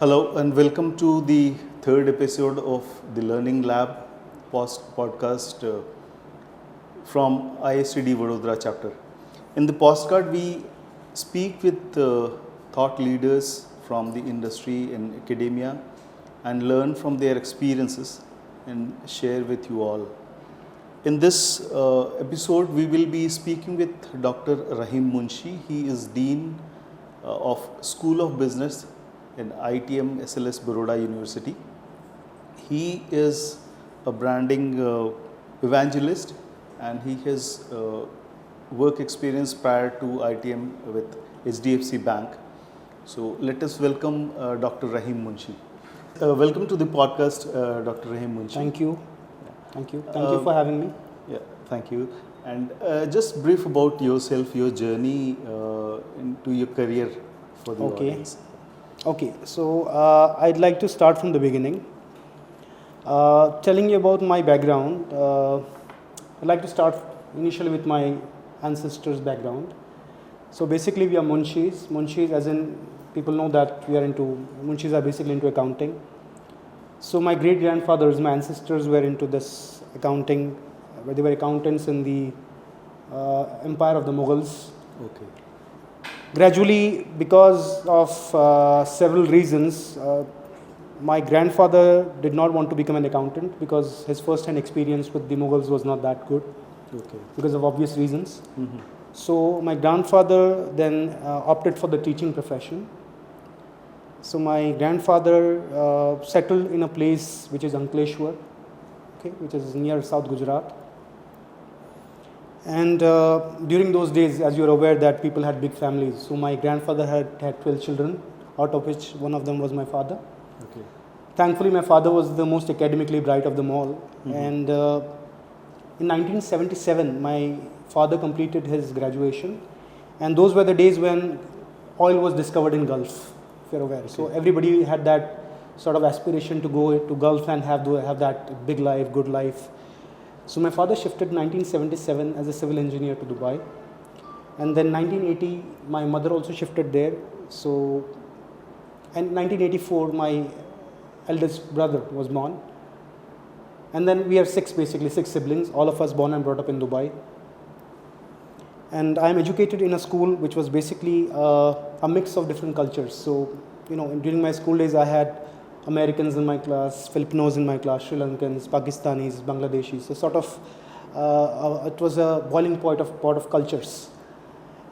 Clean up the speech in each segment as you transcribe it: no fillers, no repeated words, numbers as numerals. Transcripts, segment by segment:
Hello and welcome to the third episode of the Learning Lab podcast from ISTD Vadodara chapter. In the postcard, we speak with thought leaders from the industry and academia and learn from their experiences and share with you all. In this episode, we will be speaking with Dr. Rahim Munshi. He is Dean of School of Business in ITM SLS Baroda University. He is a branding evangelist and he has work experience prior to ITM with HDFC Bank. So let us welcome Dr. Rahim Munshi. Welcome to the podcast, Dr. Rahim Munshi. Thank you. Thank you for having me. Yeah, thank you. And just brief about yourself, your journey into your career for the audience. Okay, so I'd like to start from the beginning. Telling you about my background, I'd like to start initially with my ancestors' background. So basically we are Munshis. Munshis as in people know that Munshis are basically into accounting. So my great-grandfathers, my ancestors were into this accounting, where they were accountants in the empire of the Mughals. Okay. Gradually, because of several reasons, my grandfather did not want to become an accountant because his first-hand experience with the Mughals was not that good, because of obvious reasons. Mm-hmm. So my grandfather then opted for the teaching profession. So my grandfather settled in a place which is Ankleshwar, which is near South Gujarat. And during those days, as you are aware, that people had big families. So my grandfather had 12 children, out of which one of them was my father. Okay. Thankfully, my father was the most academically bright of them all. Mm-hmm. And in 1977, my father completed his graduation. And those were the days when oil was discovered in Gulf, if you're aware. Okay. So everybody had that sort of aspiration to go to Gulf and have that big life, good life. So my father shifted in 1977 as a civil engineer to Dubai. And then 1980, my mother also shifted there. So, and 1984, my eldest brother was born. And then we are six siblings, all of us born and brought up in Dubai. And I am educated in a school which was basically a mix of different cultures. So, during my school days, I had Americans in my class, Filipinos in my class, Sri Lankans, Pakistanis, Bangladeshis. So sort of, it was a boiling pot of cultures.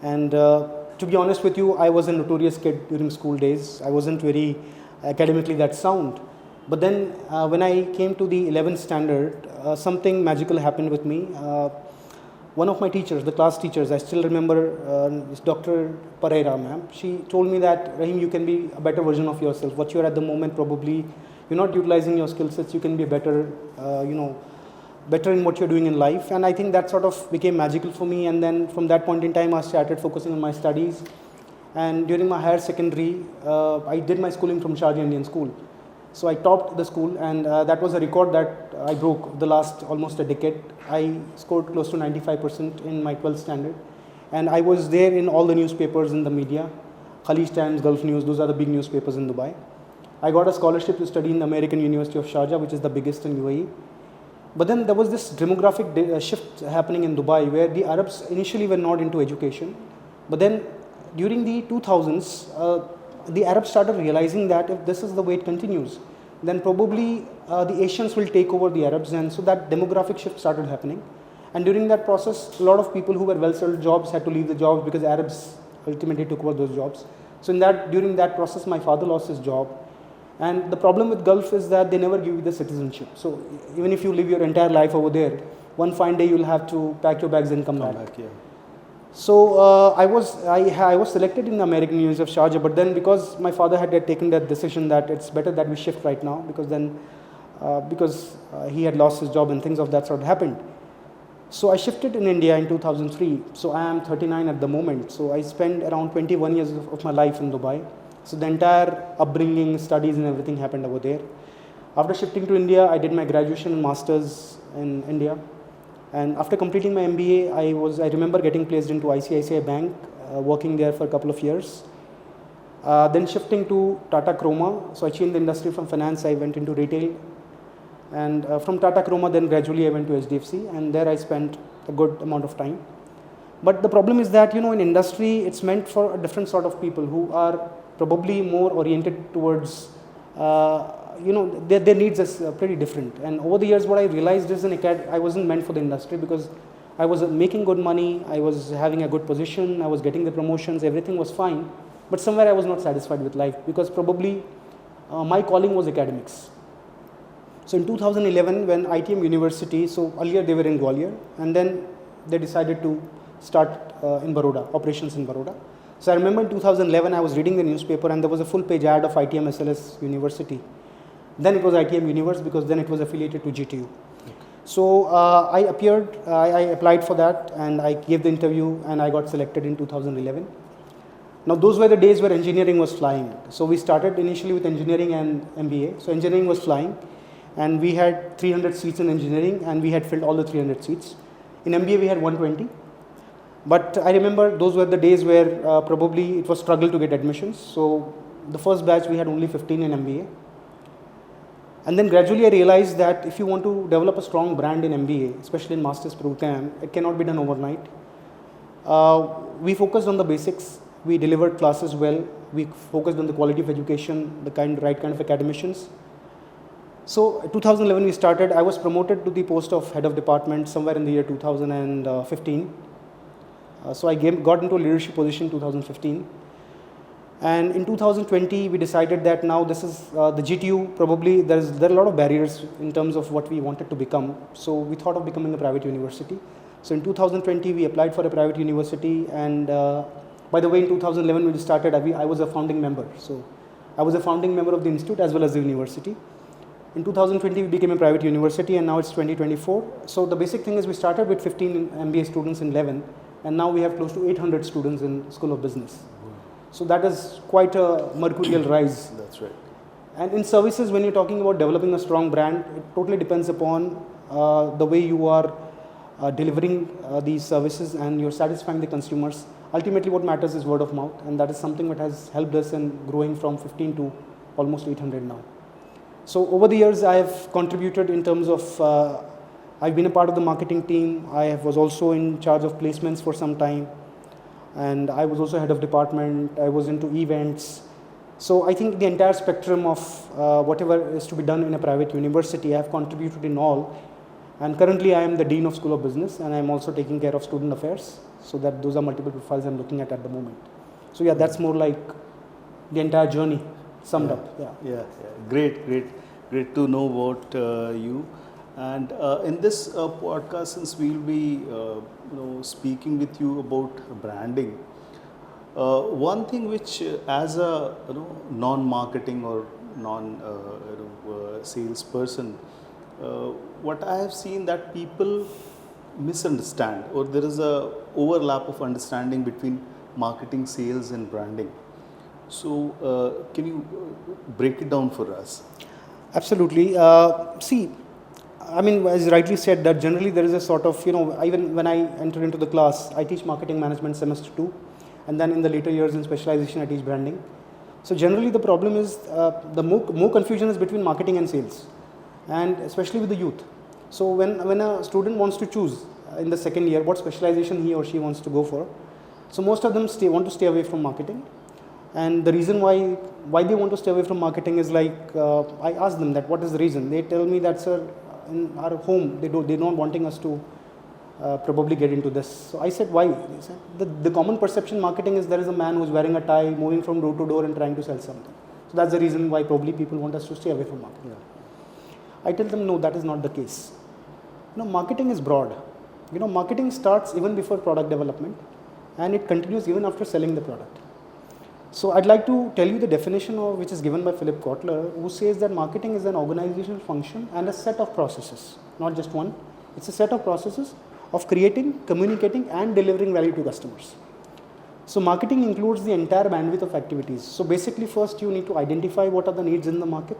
And to be honest with you, I was a notorious kid during school days. I wasn't very academically that sound. But then when I came to the 11th standard, something magical happened with me. One of my teachers, the class teachers, I still remember, is Dr. Pereira, ma'am. She told me that, Rahim, you can be a better version of yourself. What you are at the moment, probably you're not utilizing your skill sets. You can be better, better in what you're doing in life. And I think that sort of became magical for me. And then from that point in time, I started focusing on my studies. And during my higher secondary, I did my schooling from Sharjah Indian School. So I topped the school, and that was a record that I broke the last almost a decade. I scored close to 95% in my 12th standard. And I was there in all the newspapers in the media, Khalij Times, Gulf News, those are the big newspapers in Dubai. I got a scholarship to study in the American University of Sharjah, which is the biggest in UAE. But then there was this demographic shift happening in Dubai, where the Arabs initially were not into education. But then during the 2000s, the Arabs started realizing that if this is the way it continues, then probably the Asians will take over the Arabs, and so that demographic shift started happening. And during that process, a lot of people who were well-settled jobs had to leave the jobs because Arabs ultimately took over those jobs. So during that process, my father lost his job. And the problem with Gulf is that they never give you the citizenship. So even if you live your entire life over there, one fine day you'll have to pack your bags and come back. Yeah. So I was selected in the American University of Sharjah, but then because my father had taken that decision that it's better that we shift right now, because he had lost his job and things of that sort happened. So I shifted in India in 2003. So I am 39 at the moment. So I spent around 21 years of my life in Dubai. So the entire upbringing, studies and everything happened over there. After shifting to India, I did my graduation and masters in India. And after completing my MBA, I remember getting placed into ICICI Bank, working there for a couple of years. Then shifting to Tata Croma, so I changed the industry from finance, I went into retail. And from Tata Croma, then gradually I went to HDFC, and there I spent a good amount of time. But the problem is that, in industry, it's meant for a different sort of people who are probably more oriented towards, their needs is pretty different. And over the years, what I realized is I wasn't meant for the industry, because I was making good money, I was having a good position, I was getting the promotions, everything was fine. But somewhere I was not satisfied with life, because probably my calling was academics. So in 2011, when ITM University, so earlier they were in Gwalior, and then they decided to start in Baroda, operations in Baroda. So I remember in 2011, I was reading the newspaper, and there was a full-page ad of ITM SLS University. Then it was ITM Universe, because then it was affiliated to GTU. Okay. So I applied for that, and I gave the interview, and I got selected in 2011. Now those were the days where engineering was flying. So we started initially with engineering and MBA. So engineering was flying, and we had 300 seats in engineering, and we had filled all the 300 seats. In MBA we had 120. But I remember those were the days where probably it was struggle to get admissions. So the first batch we had only 15 in MBA. And then gradually I realized that if you want to develop a strong brand in MBA, especially in master's program, it cannot be done overnight. We focused on the basics. We delivered classes well. We focused on the quality of education, the right kind of academicians. So 2011 we started. I was promoted to the post of head of department somewhere in the year 2015. So I got into a leadership position in 2015. And in 2020 we decided that now this is the GTU, probably there are a lot of barriers in terms of what we wanted to become. So we thought of becoming a private university. So in 2020 we applied for a private university, and by the way, in 2011 when we started, I was a founding member. So I was a founding member of the institute as well as the university. In 2020 we became a private university, and now it's 2024. So the basic thing is we started with 15 MBA students in 11, and now we have close to 800 students in School of Business. So that is quite a mercurial rise. That's right. And in services, when you're talking about developing a strong brand, it totally depends upon the way you are delivering these services and you're satisfying the consumers. Ultimately what matters is word of mouth, and that is something that has helped us in growing from 15 to almost 800 now. So over the years I have contributed in terms of, I've been a part of the marketing team. I was also in charge of placements for some time, and I was also head of department. I was into events. So I think the entire spectrum of whatever is to be done in a private university, I have contributed in all. And currently I am the Dean of School of Business, and I am also taking care of student affairs. So that those are multiple profiles I'm looking at the moment. So yeah, that's more like the entire journey summed up. Yeah. Great to know about you. And in this podcast, since we'll be speaking with you about branding, one thing which as a non-marketing or salesperson, what I have seen that people misunderstand, or there is a overlap of understanding between marketing, sales and branding. So can you break it down for us? Absolutely. See, I mean, as rightly said, that generally there is a sort of, even when I enter into the class, I teach marketing management semester 2, and then in the later years in specialization I teach branding. So generally the problem is the more confusion is between marketing and sales, and especially with the youth. So when a student wants to choose in the second year what specialization he or she wants to go for, so most of them want to stay away from marketing. And the reason why they want to stay away from marketing is like, I ask them that what is the reason. They tell me that, sir, in our home they're not wanting us to probably get into this. So I said, why? They said, the common perception marketing is there is a man who's wearing a tie, moving from door to door and trying to sell something. So that's the reason why probably people want us to stay away from marketing. Yeah. I tell them, no, that is not the case. Marketing is broad. Marketing starts even before product development, and it continues even after selling the product. So I'd like to tell you the definition which is given by Philip Kotler, who says that marketing is an organizational function and a set of processes, not just one. It's a set of processes of creating, communicating and delivering value to customers. So marketing includes the entire bandwidth of activities. So basically first you need to identify what are the needs in the market.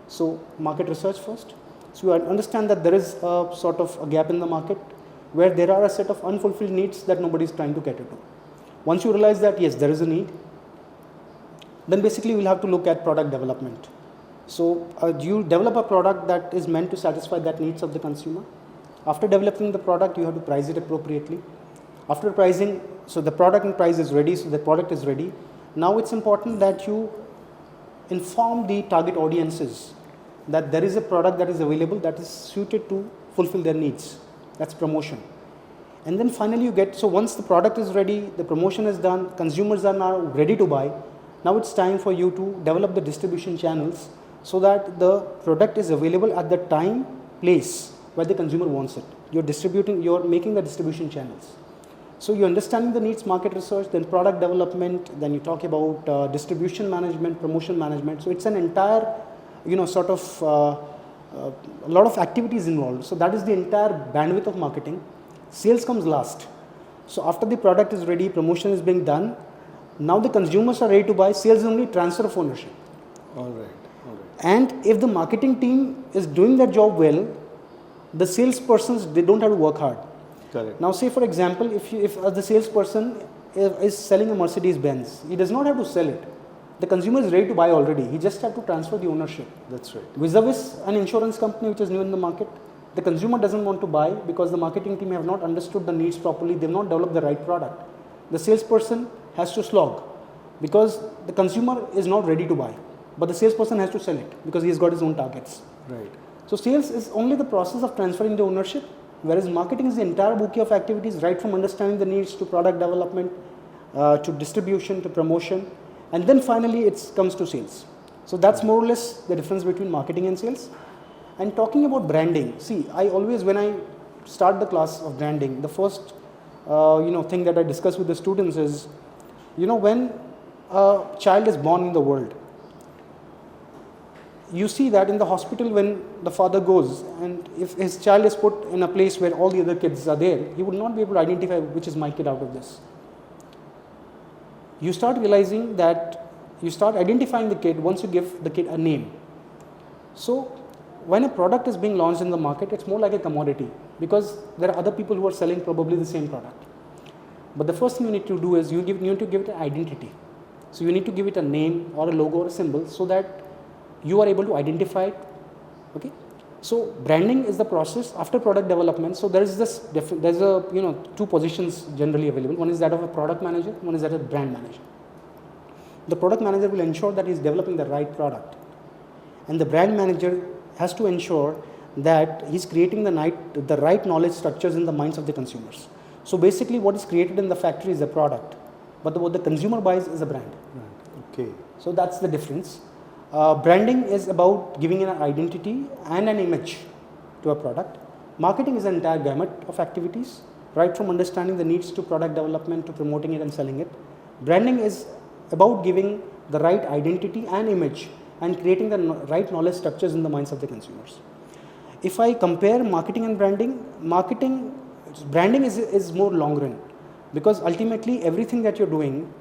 So market research first. So you understand that there is a sort of a gap in the market where there are a set of unfulfilled needs that nobody is trying to cater to. Once you realize that yes, there is a need, then basically we'll have to look at product development. So you develop a product that is meant to satisfy that needs of the consumer. After developing the product, you have to price it appropriately. After pricing, so the product and price is ready, so the product is ready. Now it's important that you inform the target audiences that there is a product that is available that is suited to fulfill their needs. That's promotion. And then finally you get, so once the product is ready, the promotion is done, consumers are now ready to buy. Now it's time for you to develop the distribution channels so that the product is available at the time, place where the consumer wants it. You're making the distribution channels. So you're understanding the needs, market research, then product development, then you talk about distribution management, promotion management. So it's an entire, sort of a lot of activities involved. So that is the entire bandwidth of marketing. Sales comes last. So after the product is ready, promotion is being done. Now the consumers are ready to buy. Sales is only transfer of ownership. All right. And if the marketing team is doing their job well, the salespersons, they don't have to work hard. Correct. Now say for example, if the salesperson is selling a Mercedes Benz, he does not have to sell it. The consumer is ready to buy already. He just has to transfer the ownership. That's right. Vis-a-vis an insurance company which is new in the market, the consumer doesn't want to buy because the marketing team have not understood the needs properly. They have not developed the right product. The salesperson has to slog because the consumer is not ready to buy. But the salesperson has to sell it because he has got his own targets. Right. So sales is only the process of transferring the ownership, whereas marketing is the entire bouquet of activities, right from understanding the needs to product development, to distribution, to promotion, and then finally it comes to sales. So that's more or less the difference between marketing and sales. And talking about branding, see, I always, when I start the class of branding, the first thing that I discuss with the students is, when a child is born in the world, you see that in the hospital when the father goes and if his child is put in a place where all the other kids are there, he would not be able to identify which is my kid out of this. You start realizing that you start identifying the kid once you give the kid a name. So when a product is being launched in the market, it's more like a commodity because there are other people who are selling probably the same product. But the first thing you need to do is you need to give it an identity. So you need to give it a name or a logo or a symbol so that you are able to identify it. Okay. So branding is the process after product development. So there is this there's a two positions generally available. One is that of a product manager, one is that of a brand manager. The product manager will ensure that he is developing the right product, and the brand manager has to ensure that he is creating the right knowledge structures in the minds of the consumers. So basically what is created in the factory is a product, but what the consumer buys is a brand. Right. Okay. So that's the difference. Branding is about giving an identity and an image to a product. Marketing is an entire gamut of activities, right from understanding the needs to product development to promoting it and selling it. Branding is about giving the right identity and image and creating the right knowledge structures in the minds of the consumers. If I compare marketing and branding, branding is more long run because ultimately everything that you're doing,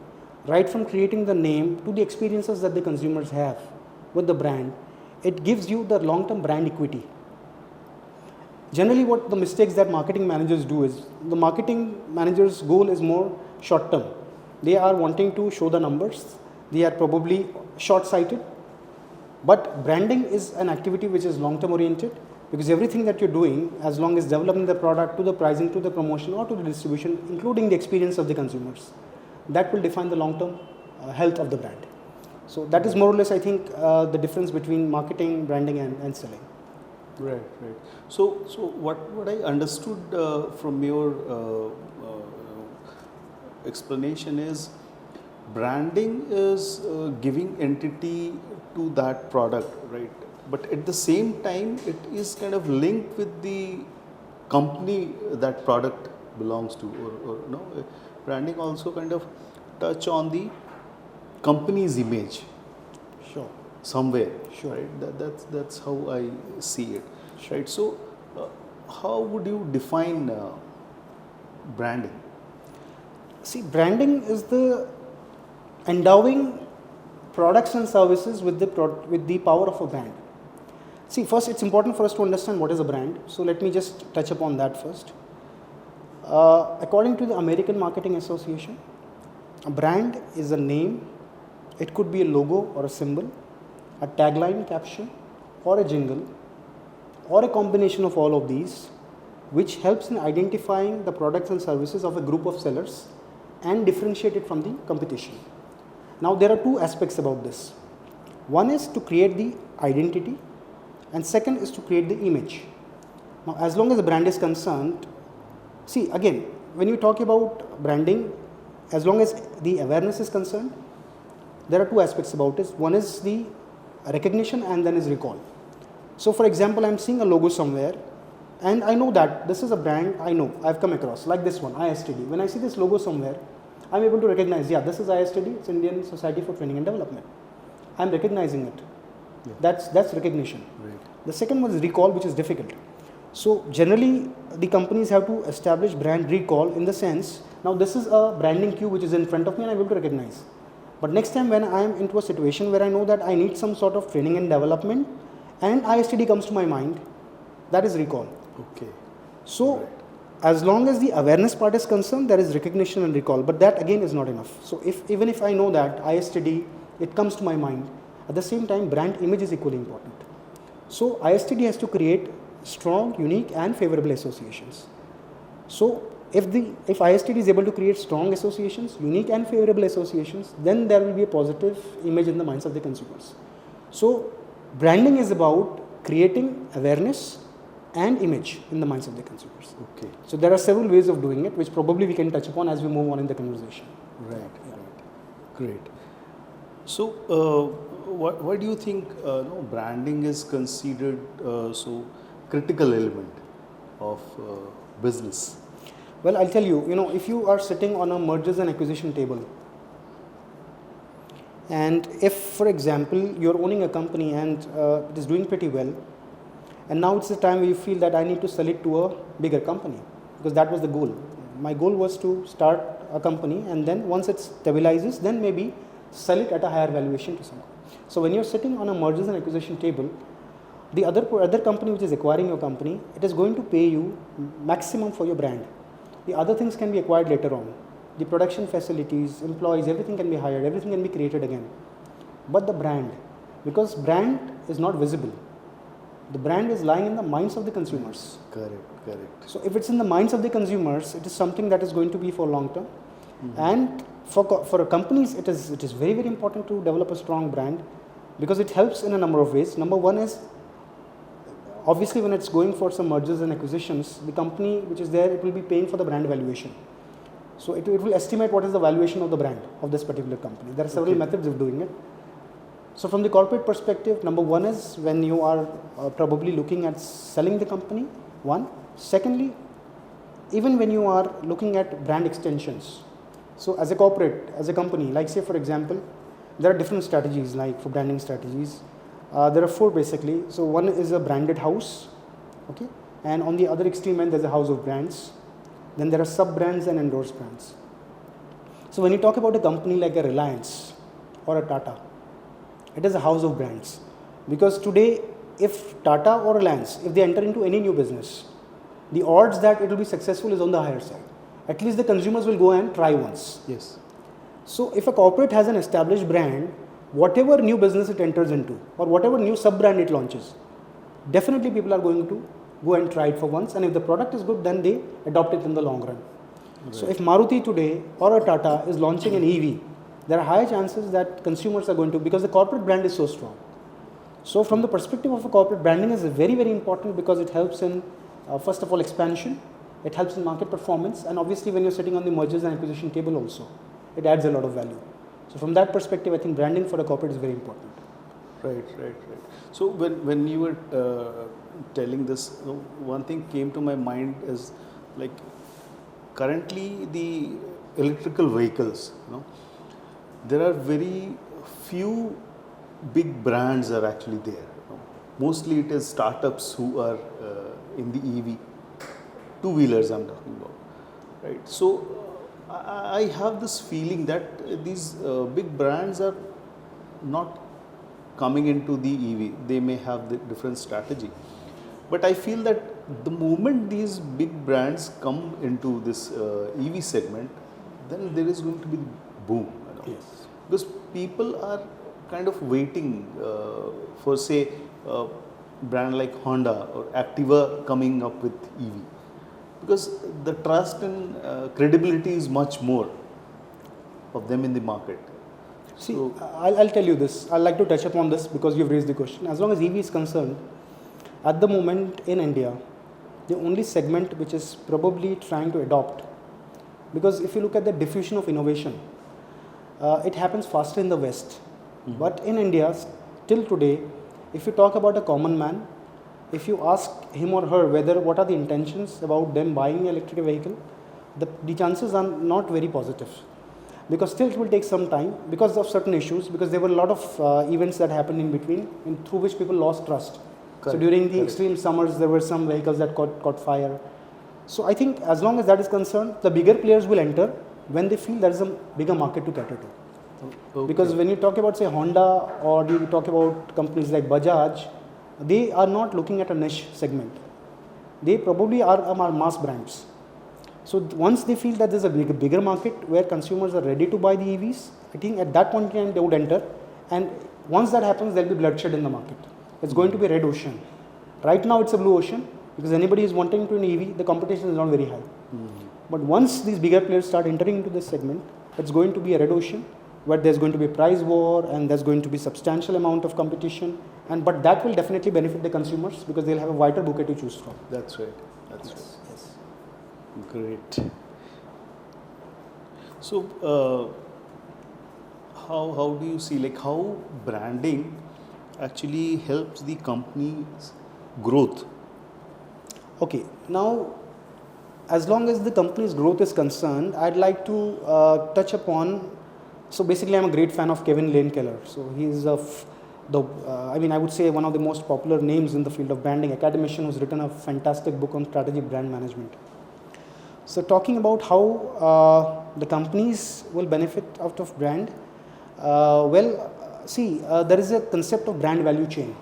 right from creating the name to the experiences that the consumers have with the brand, it gives you the long-term brand equity. Generally what the mistakes that marketing managers do is, the marketing manager's goal is more short-term. They are wanting to show the numbers, they are probably short-sighted, but branding is an activity which is long-term oriented because everything that you're doing, as long as developing the product to the pricing to the promotion or to the distribution, including the experience of the consumers, that will define the long-term health of the brand. So that is more or less, I think, the difference between marketing, branding, and selling. Right. So what I understood from your explanation is, branding is giving entity to that product, right? But at the same time, it is kind of linked with the company that product belongs to, or branding also kind of touch on the company's image. Sure. Somewhere. Sure. Right? That's how I see it. Right. So, how would you define branding? See, branding is the endowing products and services with the power of a brand. See, first it's important for us to understand what is a brand. So let me just touch upon that first. According to the American Marketing Association, a brand is a name, It could be a logo or a symbol, a tagline caption, or a jingle, or a combination of all of these, which helps in identifying the products and services of a group of sellers and differentiate it from the competition. Now, there are two aspects about this. One is to create the identity, and second is to create the image. Now, as long as the brand is concerned, see again, when you talk about branding, as long as the awareness is concerned, there are two aspects about it. One is the recognition and then is recall. So, for example, I am seeing a logo somewhere and I know that this is a brand I've come across, like this one, ISTD. When I see this logo somewhere, I am able to recognize, yeah, this is ISTD, it's Indian Society for Training and Development. I am recognizing it. Yeah. That's recognition. Right. The second one is recall, which is difficult. So, generally, the companies have to establish brand recall in the sense, now this is a branding cue which is in front of me and I am able to recognize. But next time when I am into a situation where I know that I need some sort of training and development and ISTD comes to my mind, that is recall. Okay. So, right. As long as the awareness part is concerned, there is recognition and recall, but that again is not enough. So, even if I know that ISTD, it comes to my mind, at the same time brand image is equally important. So, ISTD has to create strong, unique and favorable associations. So, if ISTD is able to create strong associations, unique and favorable associations, then there will be a positive image in the minds of the consumers. So, branding is about creating awareness and image in the minds of the consumers. Okay. So, there are several ways of doing it, which probably we can touch upon as we move on in the conversation. Right, right. Great. So, why do you think branding is considered so critical element of business? Well, I'll tell you, if you are sitting on a mergers and acquisition table, and if, for example, you're owning a company and it is doing pretty well, and now it's the time where you feel that I need to sell it to a bigger company, because that was the goal. My goal was to start a company and then once it stabilizes, then maybe sell it at a higher valuation to someone. So when you're sitting on a mergers and acquisition table, the other company which is acquiring your company, it is going to pay you maximum for your brand. The other things can be acquired later on. The production facilities, employees, everything can be hired, everything can be created again. But the brand, because brand is not visible, the brand is lying in the minds of the consumers. Correct. So if it's in the minds of the consumers, it is something that is going to be for long term. Mm-hmm. And for companies, it is very, very important to develop a strong brand, because it helps in a number of ways. Number one is, obviously, when it's going for some mergers and acquisitions, the company which is there, it will be paying for the brand valuation. So it will estimate what is the valuation of the brand of this particular company. There are several methods of doing it. So from the corporate perspective, number one is when you are probably looking at selling the company, one. Secondly, even when you are looking at brand extensions. So as a corporate, as a company, like say for example, there are different strategies like for branding strategies. There are four basically. So one is a branded house, okay, and on the other extreme end there's a house of brands. Then there are sub-brands and endorsed brands. So when you talk about a company like a Reliance or a Tata, it is a house of brands, because today if Tata or Reliance, if they enter into any new business, the odds that it will be successful is on the higher side. At least the consumers will go and try once. Yes. So if a corporate has an established brand, whatever new business it enters into or whatever new sub-brand it launches, definitely people are going to go and try it for once, and if the product is good, then they adopt it in the long run. Right. So if Maruti today or a Tata is launching an EV, there are high chances that consumers are going to, because the corporate brand is so strong. So from the perspective of a corporate, branding is very, very important, because it helps in first of all expansion, it helps in market performance, and obviously when you're sitting on the mergers and acquisition table also, it adds a lot of value. So from that perspective, I think branding for a corporate is very important. Right. So when you were telling this, one thing came to my mind is like currently the electrical vehicles, there are very few big brands are actually there. Mostly it is startups who are in the EV, two-wheelers I'm talking about, right? So I have this feeling that these big brands are not coming into the EV. They may have the different strategy, but I feel that the moment these big brands come into this EV segment, then there is going to be boom. Yes. Because people are kind of waiting for, say, a brand like Honda or Activa coming up with EV. Because the trust and credibility is much more of them in the market. See, So, I'll tell you this. I'd like to touch upon this because you've raised the question. As long as EV is concerned, at the moment in India, the only segment which is probably trying to adopt, because if you look at the diffusion of innovation, it happens faster in the West. But in India, till today, if you talk about a common man, if you ask him or her what are the intentions about them buying an electric vehicle, the chances are not very positive. Because still it will take some time because of certain issues, because there were a lot of events that happened in between through which people lost trust. Correct. So during the Correct. extreme summers, there were some vehicles that caught fire. So I think as long as that is concerned, the bigger players will enter when they feel there is a bigger market to cater to. okay. Because when you talk about, say, Honda, or you talk about companies like Bajaj, they are not looking at a niche segment. They probably are mass brands. So once they feel that there's a bigger market where consumers are ready to buy the EVs, I think at that point in time they would enter. And once that happens, there'll be bloodshed in the market. It's going to be a red ocean. Right now it's a blue ocean because anybody is wanting to an EV, the competition is not very high. But once these bigger players start entering into this segment, it's going to be a red ocean where there's going to be a price war and there's going to be substantial amount of competition. But that will definitely benefit the consumers because they'll have a wider bouquet to choose from. That's right. That's right. Yes. Great. So, how do you see, like, how branding actually helps the company's growth? Okay, now as long as the company's growth is concerned, I'd like to touch upon. So basically, I'm a great fan of Kevin Lane Keller. So he is I would say one of the most popular names in the field of branding, academician who's written a fantastic book on strategic brand management. So talking about how the companies will benefit out of brand, there is a concept of brand value chain.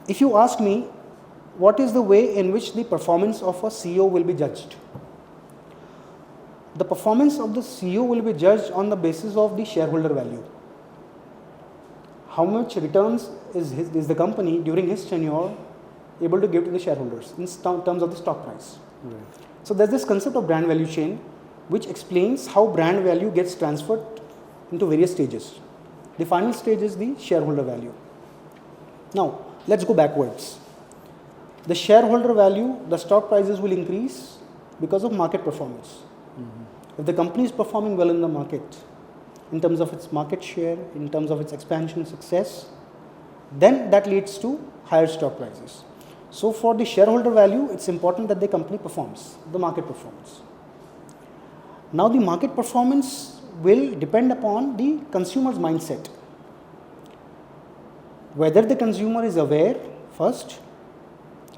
If you ask me, what is the way in which the performance of a CEO will be judged? The performance of the CEO will be judged on the basis of the shareholder value. How much returns is the company during his tenure able to give to the shareholders in terms of the stock price? Right. So there's this concept of brand value chain which explains how brand value gets transferred into various stages. The final stage is the shareholder value. Now, let's go backwards. The shareholder value, the stock prices will increase because of market performance. If the company is performing well in the market, in terms of its market share, in terms of its expansion success, then that leads to higher stock prices. So for the shareholder value, it's important that the company performs, the market performance. Now the market performance will depend upon the consumer's mindset. Whether the consumer is aware first,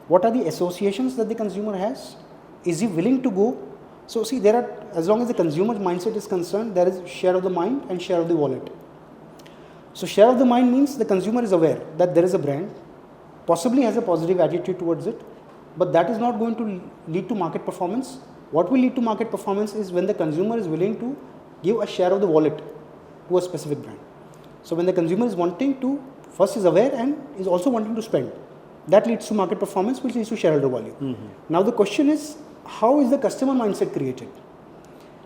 what are the associations that the consumer has? Is he willing to go? So see, as long as the consumer's mindset is concerned, there is share of the mind and share of the wallet. So share of the mind means the consumer is aware that there is a brand, possibly has a positive attitude towards it, but that is not going to lead to market performance. What will lead to market performance is when the consumer is willing to give a share of the wallet to a specific brand. So when the consumer is wanting to, first is aware and is also wanting to spend, that leads to market performance, which leads to shareholder value. Now the question is, how is the customer mindset created?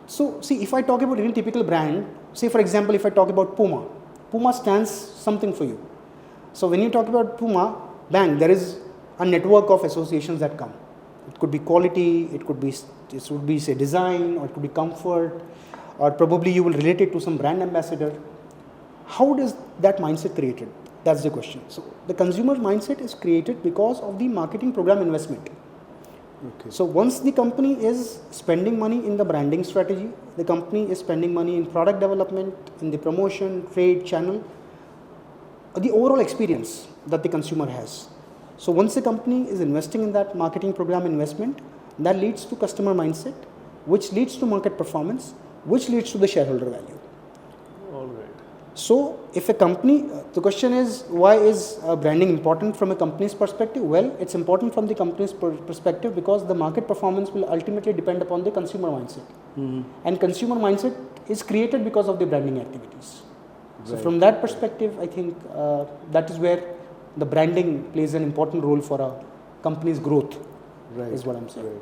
So see, if I talk about any typical brand, say for example, if I talk about Puma, Puma stands something for you. So when you talk about Puma, bang, there is a network of associations that come. It could be quality, it would be say design, or it could be comfort, or probably you will relate it to some brand ambassador. How does that mindset created? That's the question. So the consumer mindset is created because of the marketing program investment. Okay. So once the company is spending money in the branding strategy, the company is spending money in product development, in the promotion, trade, channel, the overall experience that the consumer has. So once the company is investing in that marketing program investment, that leads to customer mindset, which leads to market performance, which leads to the shareholder value. All right. So if a company, the question is, why is branding important from a company's perspective? Well, it's important from the company's perspective because the market performance will ultimately depend upon the consumer mindset. And consumer mindset is created because of the branding activities. So from that perspective, I think that is where the branding plays an important role for a company's growth, is what I'm saying.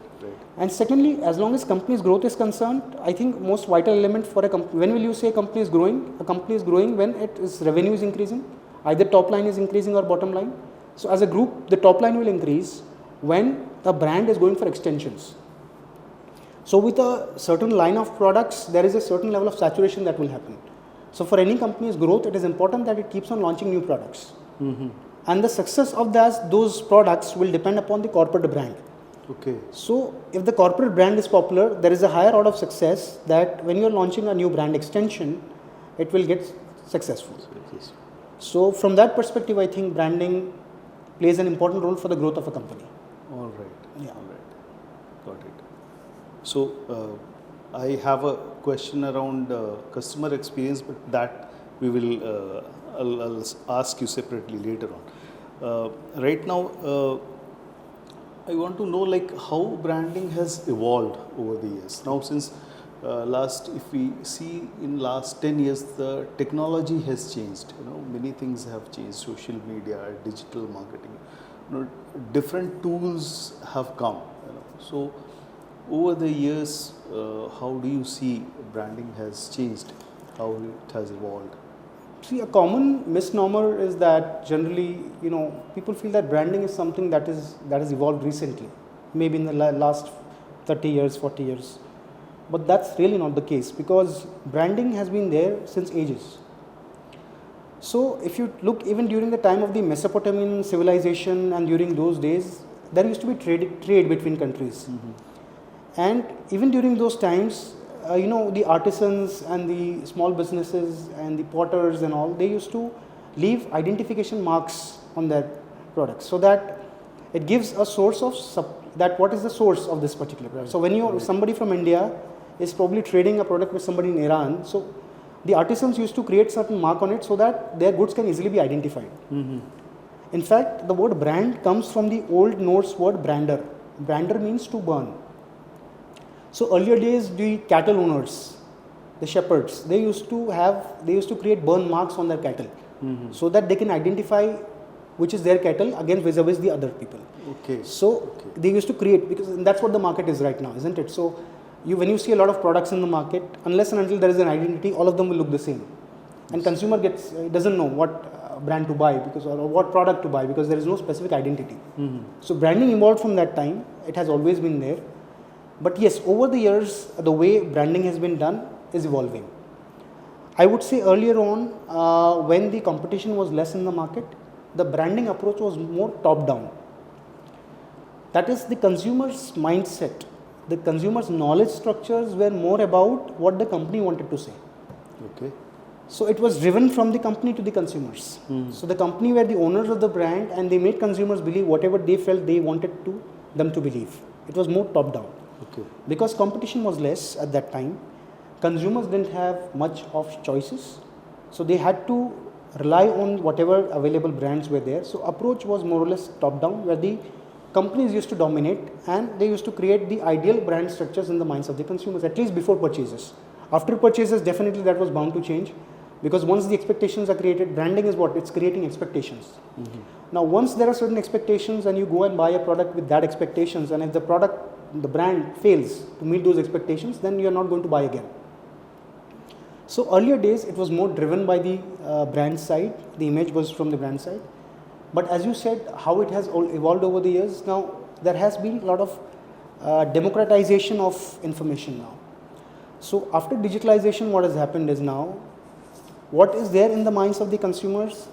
And secondly, as long as company's growth is concerned, I think most vital element for a company, when will you say a company is growing? A company is growing when its revenue is increasing, either top line is increasing or bottom line. So as a group, the top line will increase when a brand is going for extensions. So with a certain line of products, there is a certain level of saturation that will happen. So for any company's growth, it is important that it keeps on launching new products. And the success of those products will depend upon the corporate brand. Okay. So if the corporate brand is popular, there is a higher order of success that when you are launching a new brand extension, it will get successful. So from that perspective, I think branding plays an important role for the growth of a company. All right. Yeah. All right. Got it. So I have a question around customer experience, but that we will I'll ask you separately later on. Right now, I want to know like how branding has evolved over the years. Now, since if we see in last 10 years, the technology has changed. Many things have changed. Social media, digital marketing, different tools have come. So, over the years, how do you see branding has changed? How it has evolved? See, a common misnomer is that generally, people feel that branding is something that is evolved recently, maybe in the last 30 years, 40 years. But that's really not the case because branding has been there since ages. So if you look even during the time of the Mesopotamian civilization and during those days, there used to be trade between countries. And even during those times, the artisans and the small businesses and the potters and all, they used to leave identification marks on their products so that it gives a source of that what is the source of this particular product. So when somebody from India is probably trading a product with somebody in Iran, so the artisans used to create certain mark on it so that their goods can easily be identified. In fact, the word brand comes from the Old Norse word brander. Brander means to burn. So earlier days, the cattle owners, the shepherds, they used to create burn marks on their cattle, so that they can identify which is their cattle against vis-a-vis the other people. They used to create, because that's what the market is right now, isn't it? So when you see a lot of products in the market, unless and until there is an identity, all of them will look the same, and consumer doesn't know what brand to buy or what product to buy because there is no specific identity. So branding evolved from that time. It has always been there. But yes, over the years, the way branding has been done is evolving. I would say earlier on, when the competition was less in the market, the branding approach was more top-down. That is, the consumer's mindset, the consumer's knowledge structures were more about what the company wanted to say. So it was driven from the company to the consumers. So the company were the owners of the brand and they made consumers believe whatever they felt they wanted them to believe. It was more top-down. Because competition was less at that time, consumers didn't have much of choices, so they had to rely on whatever available brands were there. So approach was more or less top down, where the companies used to dominate and they used to create the ideal brand structures in the minds of the consumers, at least before purchases. After purchases, definitely that was bound to change, because once the expectations are created, branding is what? It's creating expectations. Now once there are certain expectations and you go and buy a product with that expectations, and if the brand fails to meet those expectations, then you are not going to buy again. So earlier days, it was more driven by the brand side, the image was from the brand side. But as you said, how it has evolved over the years, now there has been a lot of democratization of information now. So after digitalization, what has happened is now, what is there in the minds of the consumers,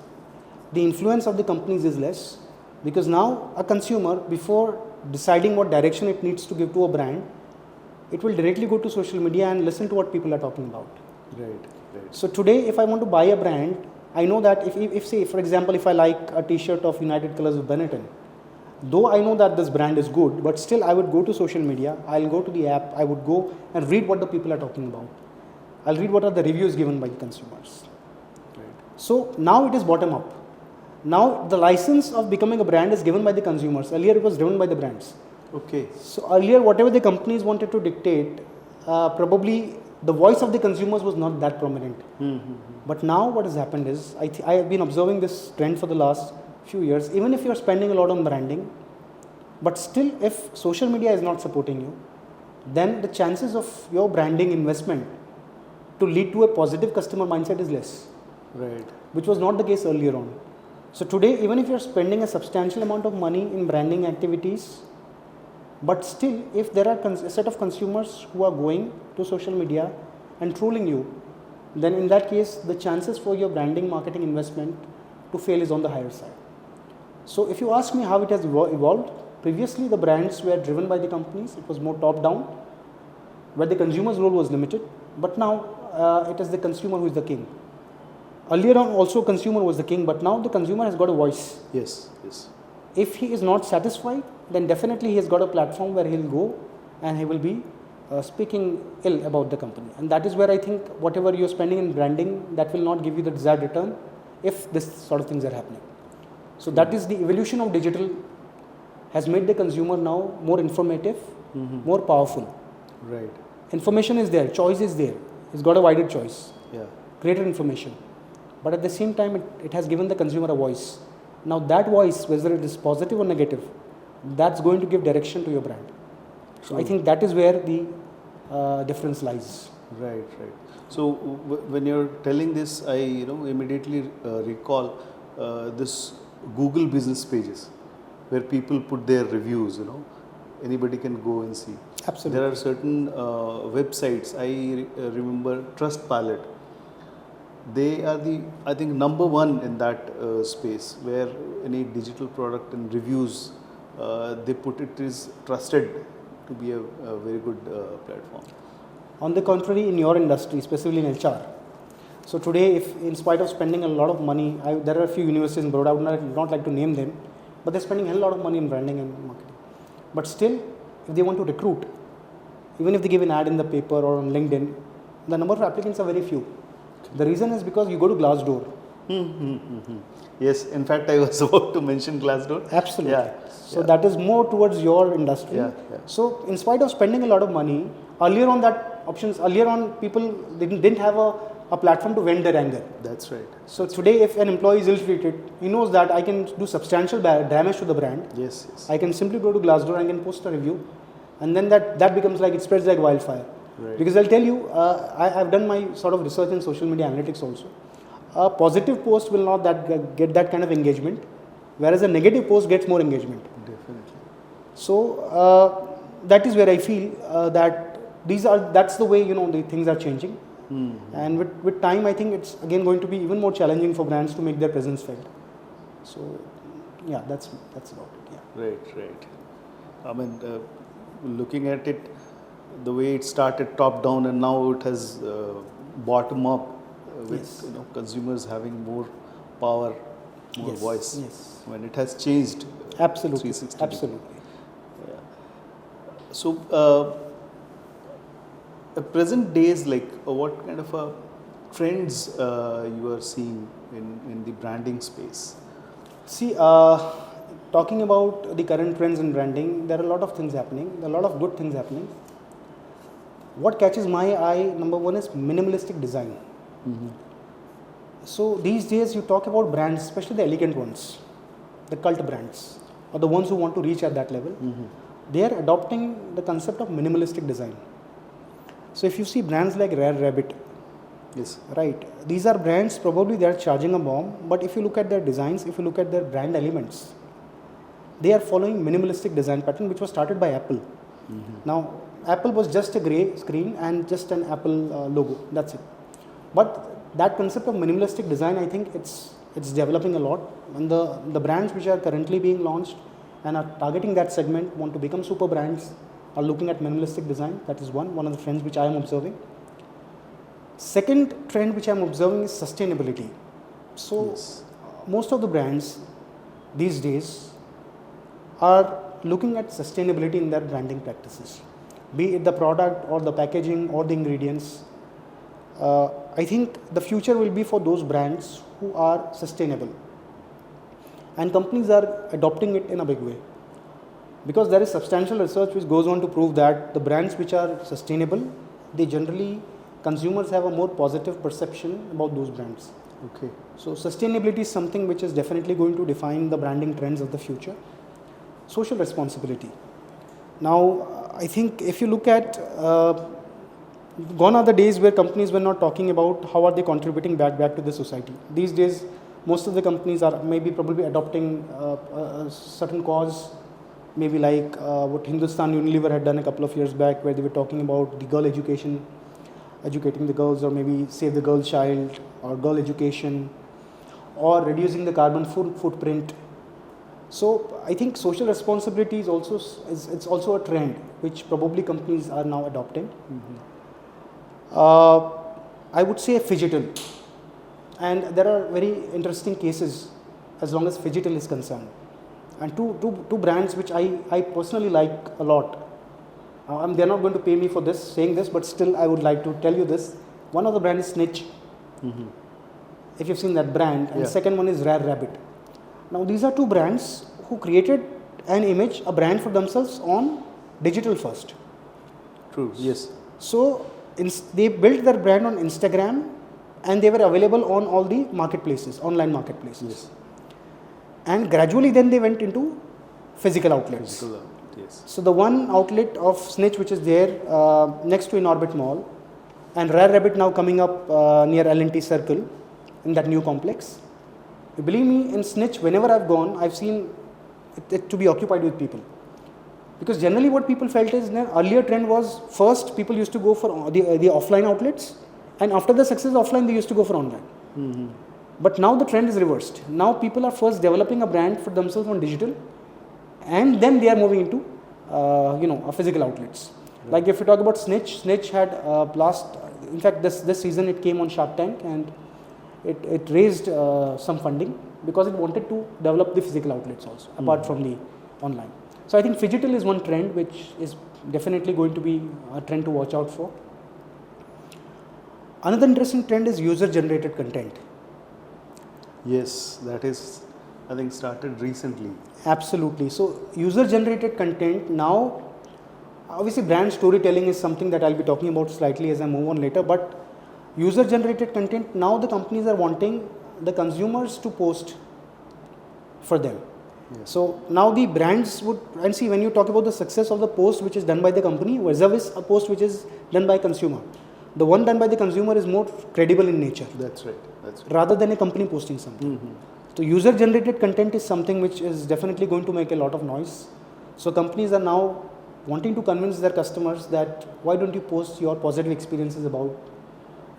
the influence of the companies is less, because now a consumer, before deciding what direction it needs to give to a brand, it will directly go to social media and listen to what people are talking about. So today, if I want to buy a brand, I know that if say, for example, if I like a t-shirt of United Colors of Benetton, though I know that this brand is good, but still I would go to social media, I'll go to the app, I would go and read what the people are talking about. I'll read what are the reviews given by the consumers. So now it is bottom up. Now the license of becoming a brand is given by the consumers. Earlier it was driven by the brands. Okay. So earlier whatever the companies wanted to dictate, probably the voice of the consumers was not that prominent. But now what has happened is, I have been observing this trend for the last few years. Even if you are spending a lot on branding, but still if social media is not supporting you, then the chances of your branding investment to lead to a positive customer mindset is less. Right. Which was not the case earlier on. So today, even if you're spending a substantial amount of money in branding activities, but still, if there are a set of consumers who are going to social media and trolling you, then in that case, the chances for your branding marketing investment to fail is on the higher side. So if you ask me how it has evolved, previously the brands were driven by the companies, it was more top down, where the consumer's role was limited, but now it is the consumer who is the king. Earlier on also consumer was the king, but now the consumer has got a voice. Yes, yes. If he is not satisfied, then definitely he has got a platform where he will go and he will be speaking ill about the company. And that is where I think whatever you are spending in branding, that will not give you the desired return if this sort of things are happening. So that is the evolution of digital has made the consumer now more informative, more powerful. Right. Information is there, choice is there. He's got a wider choice, Yeah. greater information. But at the same time, it has given the consumer a voice. Now that voice, whether it is positive or negative, that's going to give direction to your brand. So I think that is where the difference lies. Right, right. So when you're telling this, I immediately recall this Google business pages where people put their reviews. Anybody can go and see. Absolutely. There are certain websites. I remember Trustpilot. They are I think number one in that space, where any digital product and reviews they put it is trusted to be a very good platform. On the contrary, in your industry, specifically in HR, so today, if in spite of spending a lot of money, there are a few universities in Baroda, I would not like to name them, but they're spending a lot of money in branding and marketing. But still, if they want to recruit, even if they give an ad in the paper or on LinkedIn, the number of applicants are very few. The reason is because you go to Glassdoor. Yes, in fact, I was about to mention Glassdoor. Absolutely. Yeah. So that is more towards your industry. Yeah. So in spite of spending a lot of money, earlier on people didn't have a platform to vent their anger. That's right. So today, if an employee is ill-treated, he knows that I can do substantial damage to the brand. Yes, yes. I can simply go to Glassdoor and can post a review, and then that becomes like, it spreads like wildfire. Right. Because I'll tell you, I've done my sort of research in social media analytics also. A positive post will not get that kind of engagement, whereas a negative post gets more engagement. Definitely. So that is where I feel that that's the way the things are changing. And with time, I think it's again going to be even more challenging for brands to make their presence felt. So yeah, that's about it. Yeah. Right. I mean, looking at it, the way it started top down and now it has bottom up with Yes. consumers having more power, more Yes, voice. yes. When it has changed. Absolutely. 360 Absolutely. Yeah. So present days, like what kind of trends you are seeing in the branding space? See, talking about the current trends in branding, there are a lot of things happening. There are a lot of good things happening. What catches my eye, number one, is minimalistic design. So these days you talk about brands, especially the elegant ones, the cult brands, or the ones who want to reach at that level, they are adopting the concept of minimalistic design. So if you see brands like Rare Rabbit, Yes. right, these are brands, probably they are charging a bomb, but if you look at their designs, if you look at their brand elements, they are following minimalistic design pattern, which was started by Apple. Now, Apple was just a grey screen and just an Apple logo, that's it. But that concept of minimalistic design, I think it's developing a lot, and the brands which are currently being launched and are targeting that segment, want to become super brands, are looking at minimalistic design. That is one of the trends which I am observing. Second trend which I am observing is sustainability. So Yes. most of the brands these days are looking at sustainability in their branding practices, be it the product or the packaging or the ingredients. I think the future will be for those brands who are sustainable. And companies are adopting it in a big way. Because there is substantial research which goes on to prove that the brands which are sustainable, they generally, consumers have a more positive perception about those brands. Okay. So sustainability is something which is definitely going to define the branding trends of the future. Social responsibility. Now, I think if you look at, gone are the days where companies were not talking about how are they contributing back to the society. These days, most of the companies are maybe probably adopting a certain cause, maybe like what Hindustan Unilever had done a couple of years back, where they were talking about the girl education, educating the girls, or maybe save the girl child, or girl education, or reducing the carbon footprint. So I think social responsibility is also a trend which probably companies are now adopting. I would say phygital, and there are very interesting cases as long as phygital is concerned. And two brands which I personally like a lot. They're not going to pay me for this, saying this, but still I would like to tell you this. One of the brand is Snitch, if you've seen that brand, and the second one is Rare Rabbit. Now these are two brands who created an image, a brand for themselves on digital first. True, yes. So they built their brand on Instagram, and they were available on all the marketplaces, online marketplaces. Yes. And gradually then they went into physical outlets. Yes. So the one outlet of Snitch which is there next to Inorbit Mall, and Rare Rabbit now coming up near L&T Circle in that new complex. You believe me, in Snitch, whenever I've gone, I've seen it to be occupied with people. Because generally what people felt is, the earlier trend was, first people used to go for the offline outlets, and after the success of offline, they used to go for online. But now the trend is reversed. Now people are first developing a brand for themselves on digital, and then they are moving into a physical outlets. Right. Like if you talk about Snitch had in fact this season it came on Shark Tank, and it raised some funding because it wanted to develop the physical outlets also, apart from the online. So I think phygital is one trend which is definitely going to be a trend to watch out for. Another interesting trend is user-generated content. Yes, that is, I think, started recently. Absolutely. So user-generated content now, obviously brand storytelling is something that I'll be talking about slightly as I move on later, but user-generated content, now the companies are wanting the consumers to post for them. Yes. So now the brands would, and see, when you talk about the success of the post which is done by the company versus a post which is done by consumer, the one done by the consumer is more credible in nature. That's right. Rather than a company posting something. So user-generated content is something which is definitely going to make a lot of noise. So companies are now wanting to convince their customers that why don't you post your positive experiences about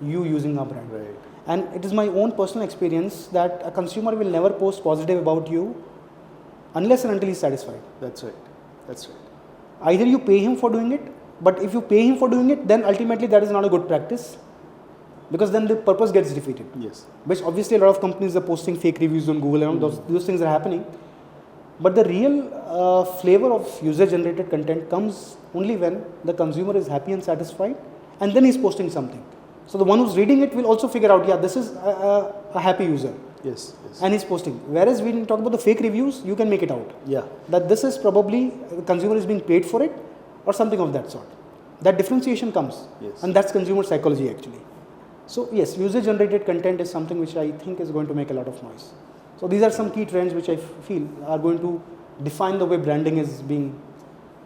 you using our brand. Right. And it is my own personal experience that a consumer will never post positive about you unless and until he is satisfied. That's right. Either you pay him for doing it, but if you pay him for doing it, then ultimately that is not a good practice, because then the purpose gets defeated. Yes. Which obviously a lot of companies are posting fake reviews on Google and those things are happening. But the real flavor of user-generated content comes only when the consumer is happy and satisfied, and then he's posting something. So the one who's reading it will also figure out, yeah, this is a happy user. Yes. And he's posting. Whereas when you talk about the fake reviews, you can make it out. Yeah. That this is probably, the consumer is being paid for it or something of that sort. That differentiation comes. Yes. And that's consumer psychology actually. So yes, user-generated content is something which I think is going to make a lot of noise. So these are some key trends which I feel are going to define the way branding is being,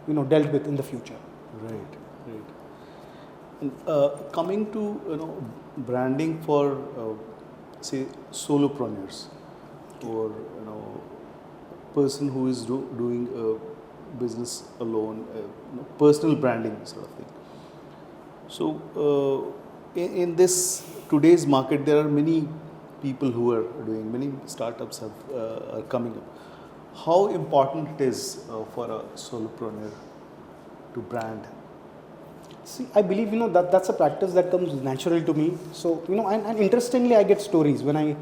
dealt with in the future. Right. And, coming to branding for say solopreneurs, or person who is doing a business alone, personal branding sort of thing. So in this today's market, there are many people who are doing, many startups are coming up. How important it is for a solopreneur to brand? See, I believe that's a practice that comes natural to me. So and interestingly, I get stories even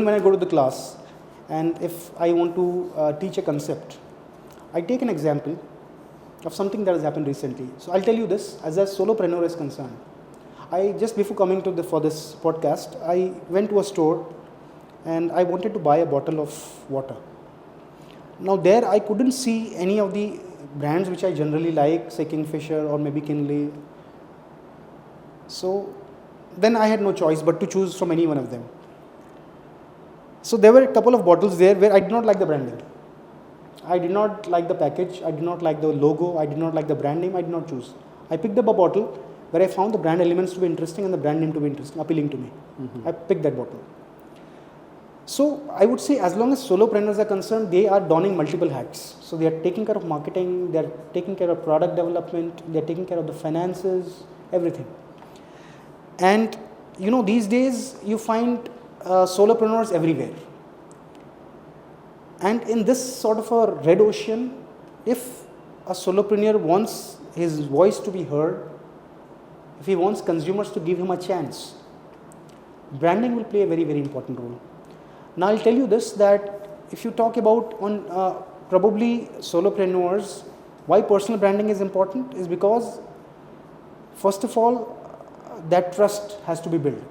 when I go to the class, and if I want to teach a concept, I take an example of something that has happened recently. So I'll tell you this: as a solopreneur is concerned, I just before coming to for this podcast, I went to a store and I wanted to buy a bottle of water. Now there I couldn't see any of the brands which I generally like, say Kingfisher or maybe Kinley. So then I had no choice but to choose from any one of them. So there were a couple of bottles there where I did not like the branding. I did not like the package, I did not like the logo, I did not like the brand name, I did not choose. I picked up a bottle where I found the brand elements to be interesting and the brand name to be interesting, appealing to me. I picked that bottle. So I would say as long as solopreneurs are concerned, they are donning multiple hats. So they are taking care of marketing, they are taking care of product development, they are taking care of the finances, everything. And these days you find solopreneurs everywhere. And in this sort of a red ocean, if a solopreneur wants his voice to be heard, if he wants consumers to give him a chance, branding will play a very, very important role. Now I'll tell you this, that if you talk about probably solopreneurs, why personal branding is important is because, first of all, that trust has to be built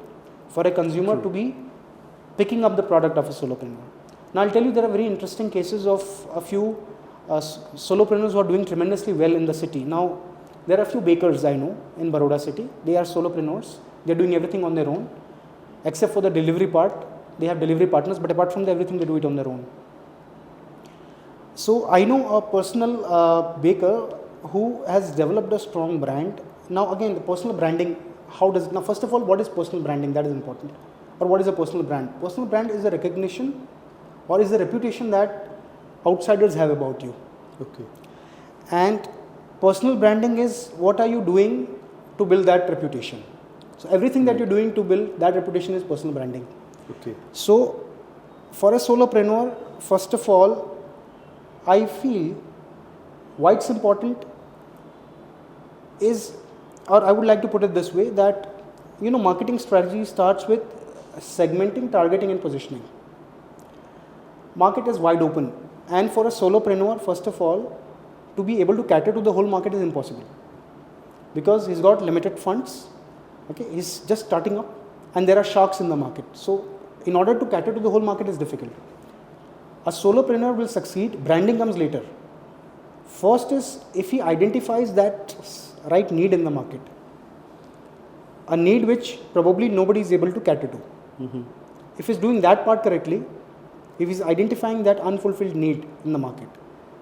for a consumer to be picking up the product of a solopreneur. Now I'll tell you, there are very interesting cases of a few solopreneurs who are doing tremendously well in the city. Now there are a few bakers I know in Baroda city. They are solopreneurs. They are doing everything on their own, except for the delivery part. They have delivery partners, but apart from that, everything they do it on their own. So I know a personal baker who has developed a strong brand. Now again, the personal branding, now first of all, what is personal branding? That is important. Or what is a personal brand? Personal brand is a recognition or is the reputation that outsiders have about you. Okay. And personal branding is what are you doing to build that reputation. So everything that you're doing to build that reputation is personal branding. Okay. So for a solopreneur, first of all, I feel why it's important is, or I would like to put it this way, that marketing strategy starts with segmenting, targeting and positioning. Market is wide open, and for a solopreneur, first of all, to be able to cater to the whole market is impossible because he's got limited funds. Okay, he's just starting up and there are sharks in the market. So in order to cater to the whole market is difficult. A solopreneur will succeed, branding comes later. First is if he identifies that right need in the market, a need which probably nobody is able to cater to. If he's doing that part correctly, if he's identifying that unfulfilled need in the market,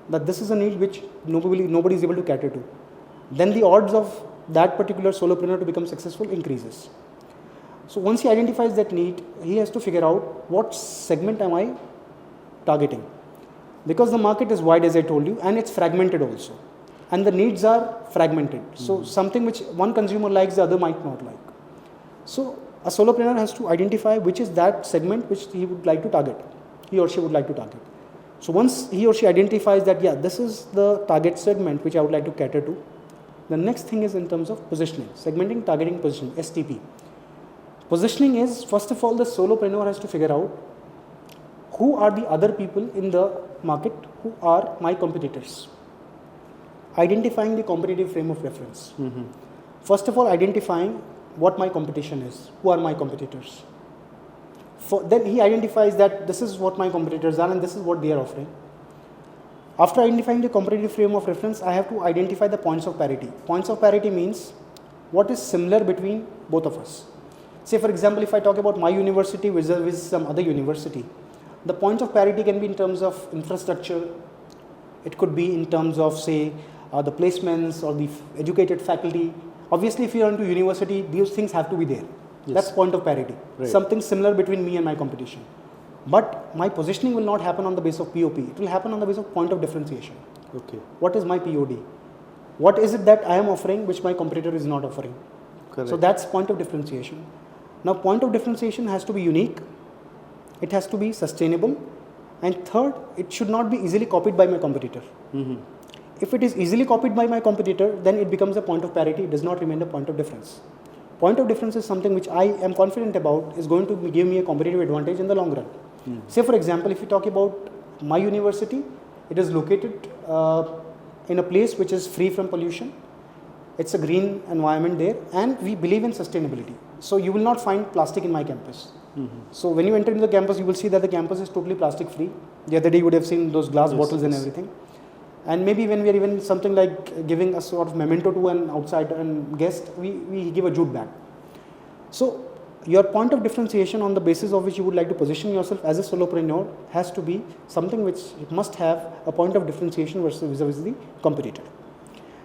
that this is a need which nobody is able to cater to, then the odds of that particular solopreneur to become successful increases. So once he identifies that need, he has to figure out what segment am I targeting, because the market is wide, as I told you, and it's fragmented also, and the needs are fragmented. So something which one consumer likes, the other might not like. So a solopreneur has to identify which is that segment which he would like to target, he or she would like to target. So once he or she identifies that, yeah, this is the target segment which I would like to cater to, the next thing is in terms of positioning, segmenting, targeting, positioning, STP. Positioning is, first of all, the solopreneur has to figure out who are the other people in the market who are my competitors. Identifying the competitive frame of reference. First of all, identifying what my competition is, who are my competitors. Then he identifies that this is what my competitors are and this is what they are offering. After identifying the competitive frame of reference, I have to identify the points of parity. Points of parity means what is similar between both of us. Say for example, if I talk about my university with some other university, the point of parity can be in terms of infrastructure, it could be in terms of say the placements or the educated faculty. Obviously if you are into university, these things have to be there. Yes. That's point of parity. Right. Something similar between me and my competition. But my positioning will not happen on the basis of POP. It will happen on the basis of point of differentiation. Okay. What is my POD? What is it that I am offering which my competitor is not offering? Correct. So that's point of differentiation. Now point of differentiation has to be unique. It has to be sustainable. And third, it should not be easily copied by my competitor. If it is easily copied by my competitor, then it becomes a point of parity. It does not remain a point of difference. Point of difference is something which I am confident about is going to give me a competitive advantage in the long run. Say for example, if you talk about my university, it is located in a place which is free from pollution. It's a green environment there, and we believe in sustainability. So you will not find plastic in my campus. So when you enter into the campus, you will see that the campus is totally plastic free. The other day you would have seen those glass bottles and everything. And maybe when we are even something like giving a sort of memento to an outsider and guest, we give a jute bag. So your point of differentiation on the basis of which you would like to position yourself as a solopreneur has to be something which must have a point of differentiation versus the competitor.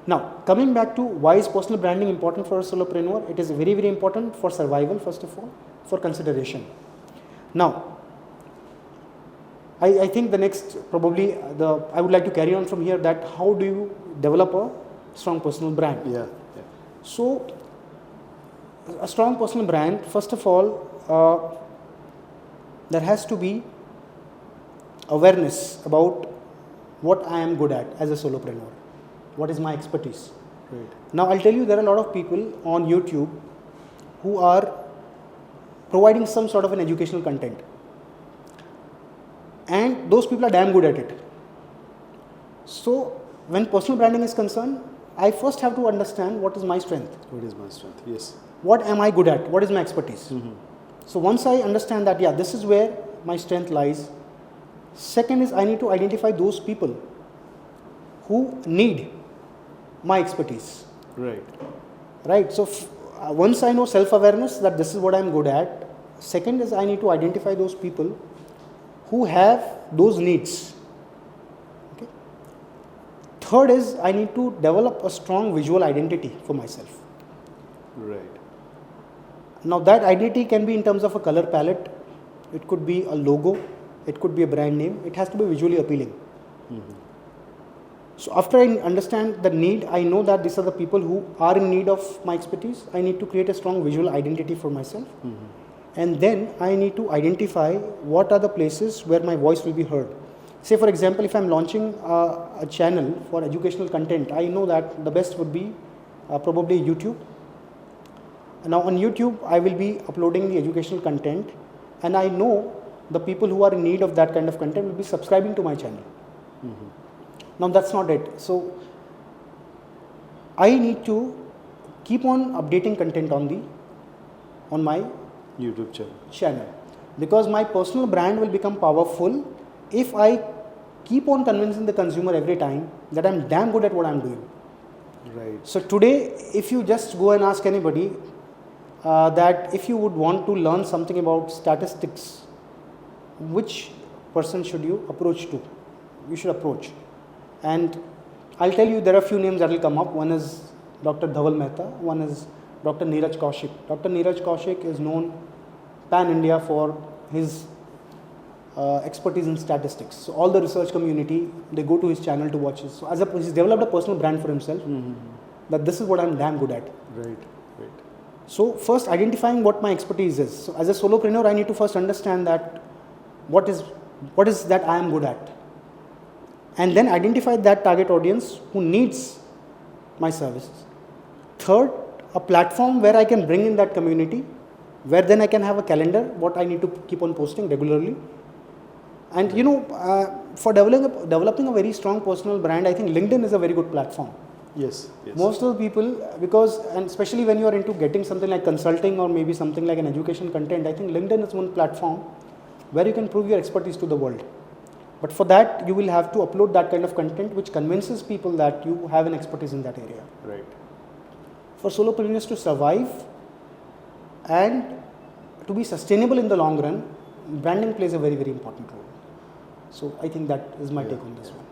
Now, coming back to why is personal branding important for a solopreneur? It is very, very important for survival, first of all, for consideration. Now, I think the next probably I would like to carry on from here that how do you develop a strong personal brand? Yeah. So, a strong personal brand, first of all, there has to be awareness about what I am good at as a solopreneur. What is my expertise? Right. Now, I'll tell you there are a lot of people on YouTube who are providing some sort of an educational content. And those people are damn good at it. So, when personal branding is concerned, I first have to understand what is my strength. What is my strength? Yes. What am I good at? What is my expertise? So, once I understand that, yeah, this is where my strength lies. Second is I need to identify those people who need my expertise. Right. Right. So, once I know self-awareness that this is what I am good at, second is I need to identify those people who have those needs. Okay. Third is I need to develop a strong visual identity for myself. Right. Now that identity can be in terms of a color palette, it could be a logo, it could be a brand name, it has to be visually appealing. So after I understand the need, I know that these are the people who are in need of my expertise. I need to create a strong visual identity for myself. And then I need to identify what are the places where my voice will be heard. Say for example, if I'm launching a channel for educational content, I know that the best would be probably YouTube. And now on YouTube, I will be uploading the educational content, and I know the people who are in need of that kind of content will be subscribing to my channel. Now that's not it. So I need to keep on updating content on my YouTube channel, because my personal brand will become powerful if I keep on convincing the consumer every time that I'm damn good at what I'm doing. Right. So today, if you just go and ask anybody that if you would want to learn something about statistics, which person should you approach to? You should approach. And I'll tell you there are a few names that will come up. One is Dr. Dhaval Mehta, one is Dr. Neeraj Kaushik. Dr. Neeraj Kaushik is known pan-India for his expertise in statistics. So all the research community, they go to his channel to watch this. So he's developed a personal brand for himself, that this is what I'm damn good at. Right. So first identifying what my expertise is. So as a solopreneur, I need to first understand that what is that I am good at. And then identify that target audience who needs my services. Third, a platform where I can bring in that community, where then I can have a calendar, what I need to keep on posting regularly. And for developing a very strong personal brand, I think LinkedIn is a very good platform. Yes. Most of the people, and especially when you are into getting something like consulting or maybe something like an education content, I think LinkedIn is one platform where you can prove your expertise to the world. But for that, you will have to upload that kind of content which convinces people that you have an expertise in that area. Right. For solopreneurs to survive and to be sustainable in the long run, branding plays a very, very important role. So I think that is my take on this one.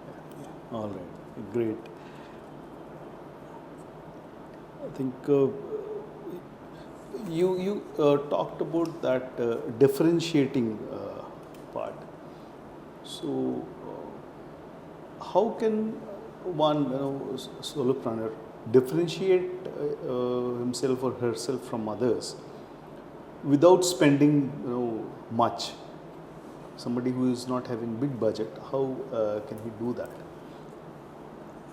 All right. Great. I think you talked about that differentiating part. So, how can one solopreneur differentiate himself or herself from others without spending much? Somebody who is not having big budget, how can he do that?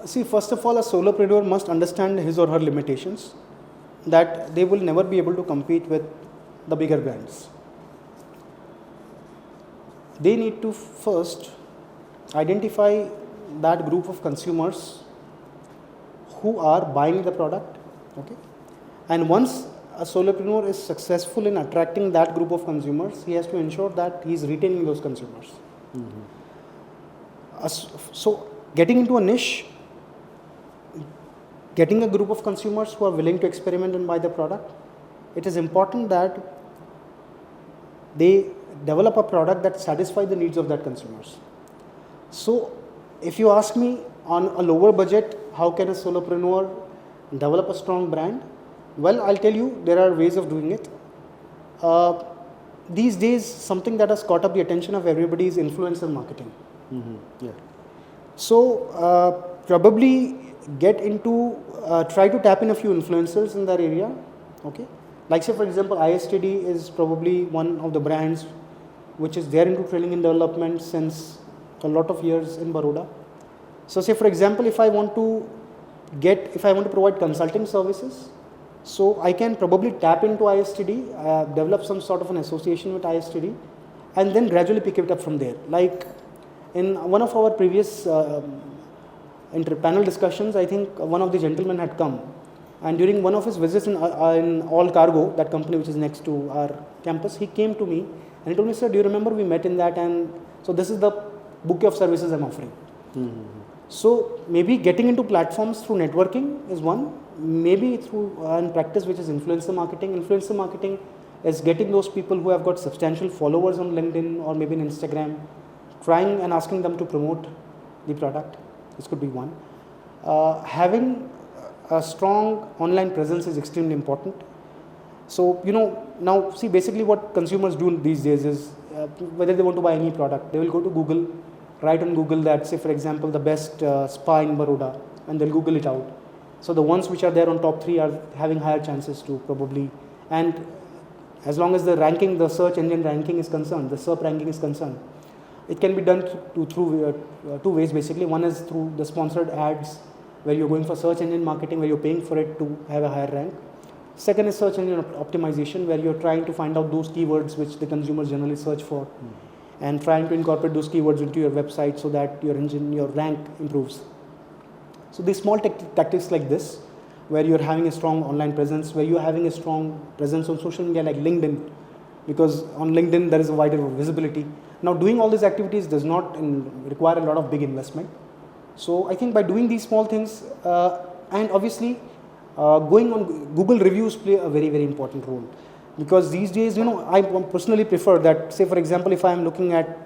See, first of all, a solopreneur must understand his or her limitations, that they will never be able to compete with the bigger brands. They need to first identify that group of consumers who are buying the product. Okay, and once a solopreneur is successful in attracting that group of consumers, he has to ensure that he is retaining those consumers. So getting into a niche, getting a group of consumers who are willing to experiment and buy the product, it is important that they develop a product that satisfies the needs of that consumers. So if you ask me, on a lower budget, how can a solopreneur develop a strong brand? Well, I'll tell you, there are ways of doing it. These days, something that has caught up the attention of everybody is influencer marketing. Yeah. So probably get into, try to tap in a few influencers in that area. Okay, like say for example, ISTD is probably one of the brands which is there into training and development since a lot of years in Baroda. So say for example, if I want to provide consulting services, so I can probably tap into ISTD, develop some sort of an association with ISTD, and then gradually pick it up from there. Like in one of our previous panel discussions, I think one of the gentlemen had come, and during one of his visits in All Cargo, that company which is next to our campus, he came to me and he told me, "Sir, do you remember we met in that? And so this is the bouquet of services I'm offering." So maybe getting into platforms through networking is one. Maybe through in practice, which is influencer marketing. Influencer marketing is getting those people who have got substantial followers on LinkedIn or maybe in Instagram, trying and asking them to promote the product. This could be one. Having a strong online presence is extremely important. So, now see, basically what consumers do these days is whether they want to buy any product, they will go to Google, write on Google that, say for example, the best spa in Baroda, and they'll Google it out. So the ones which are there on top 3 are having higher chances to probably, and as long as the ranking, the search engine ranking is concerned, the SERP ranking is concerned, it can be done through two ways basically. One is through the sponsored ads, where you're going for search engine marketing, where you're paying for it to have a higher rank. Second is search engine optimization, where you're trying to find out those keywords which the consumers generally search for, and trying to incorporate those keywords into your website so that your rank improves. So these small tactics like this, where you're having a strong online presence, where you're having a strong presence on social media like LinkedIn, because on LinkedIn there is a wider visibility. Now doing all these activities does not require a lot of big investment. So I think by doing these small things, and obviously going on Google reviews play a very, very important role. Because these days, I personally prefer that, say for example, if I am looking at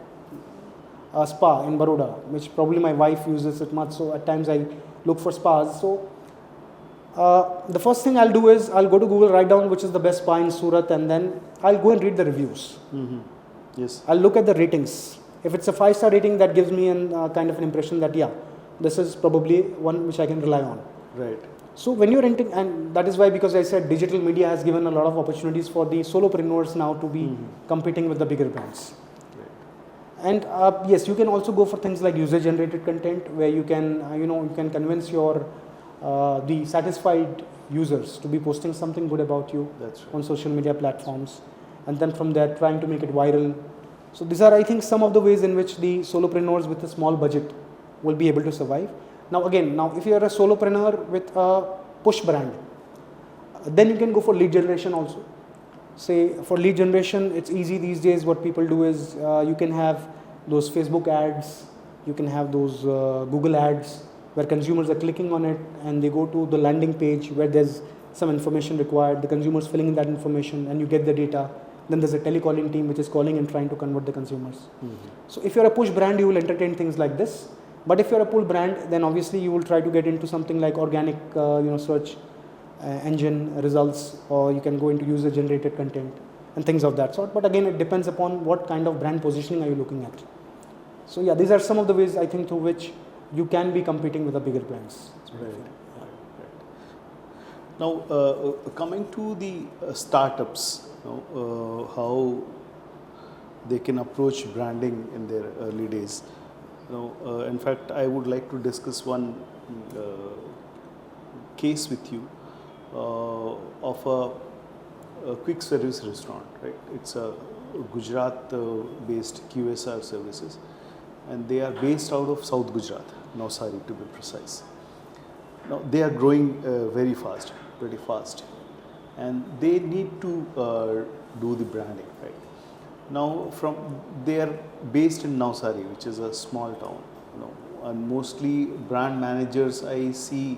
a spa in Baroda, which probably my wife uses it much, so at times I look for spas. So the first thing I'll do is I'll go to Google, write down which is the best spa in Surat, and then I'll go and read the reviews. Yes. I'll look at the ratings. If it's a 5-star rating, that gives me kind of an impression that, yeah, this is probably one which I can rely on. Right. So when you're entering, and that is why, because I said digital media has given a lot of opportunities for the solopreneurs now to be competing with the bigger brands. Right. And yes, you can also go for things like user-generated content, where you can, you can convince your the satisfied users to be posting something good about you. That's right. On social media platforms, and then from there trying to make it viral. So these are, I think, some of the ways in which the solopreneurs with a small budget will be able to survive. Now again, if you are a solopreneur with a push brand, then you can go for lead generation also. Say for lead generation, it's easy these days. What people do is you can have those Facebook ads, you can have those Google ads, where consumers are clicking on it and they go to the landing page where there's some information required, the consumers filling in that information, and you get the data. Then there's a telecalling team which is calling and trying to convert the consumers. So if you're a push brand, you will entertain things like this. But if you're a pull brand, then obviously you will try to get into something like organic search engine results, or you can go into user generated content and things of that sort. But again, it depends upon what kind of brand positioning are you looking at. So yeah, these are some of the ways I think through which you can be competing with the bigger brands. Right. Now, coming to the startups, how they can approach branding in their early days. In fact, I would like to discuss one case with you of a quick service restaurant. Right, it's a Gujarat-based QSR services, and they are based out of South Gujarat, Navsari to be precise. Now they are growing very fast, pretty fast, and they need to do the branding, right? Now they are based in Navsari, which is a small town, and mostly brand managers I see,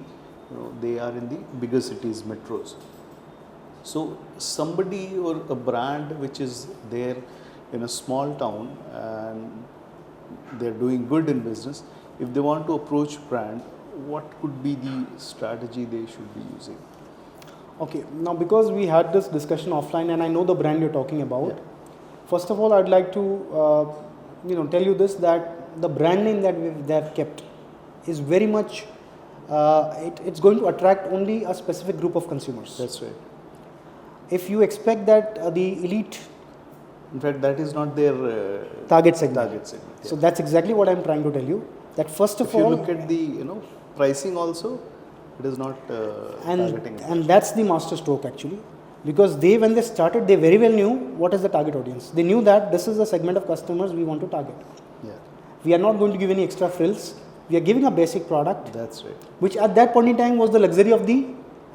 they are in the bigger cities, metros. So somebody or a brand which is there in a small town and they're doing good in business, if they want to approach brand, what could be the strategy they should be using? Okay, now because we had this discussion offline and I know the brand you're talking about, Yeah. first of all, I'd like to tell you this, that the brand name that they have kept is very much, it's going to attract only a specific group of consumers. That's right. If you expect that the elite, In fact, that is not their target segment. target segment. So that's exactly what I'm trying to tell you. That first of If all, you look at the pricing also, it is not targeting. and that's the master stroke actually, because when they started, they very well knew what is the target audience. They knew that this is the segment of customers we want to target. Yeah, We are not going to give any extra frills. We are giving a basic product, that's right. which at that point in time was the luxury of the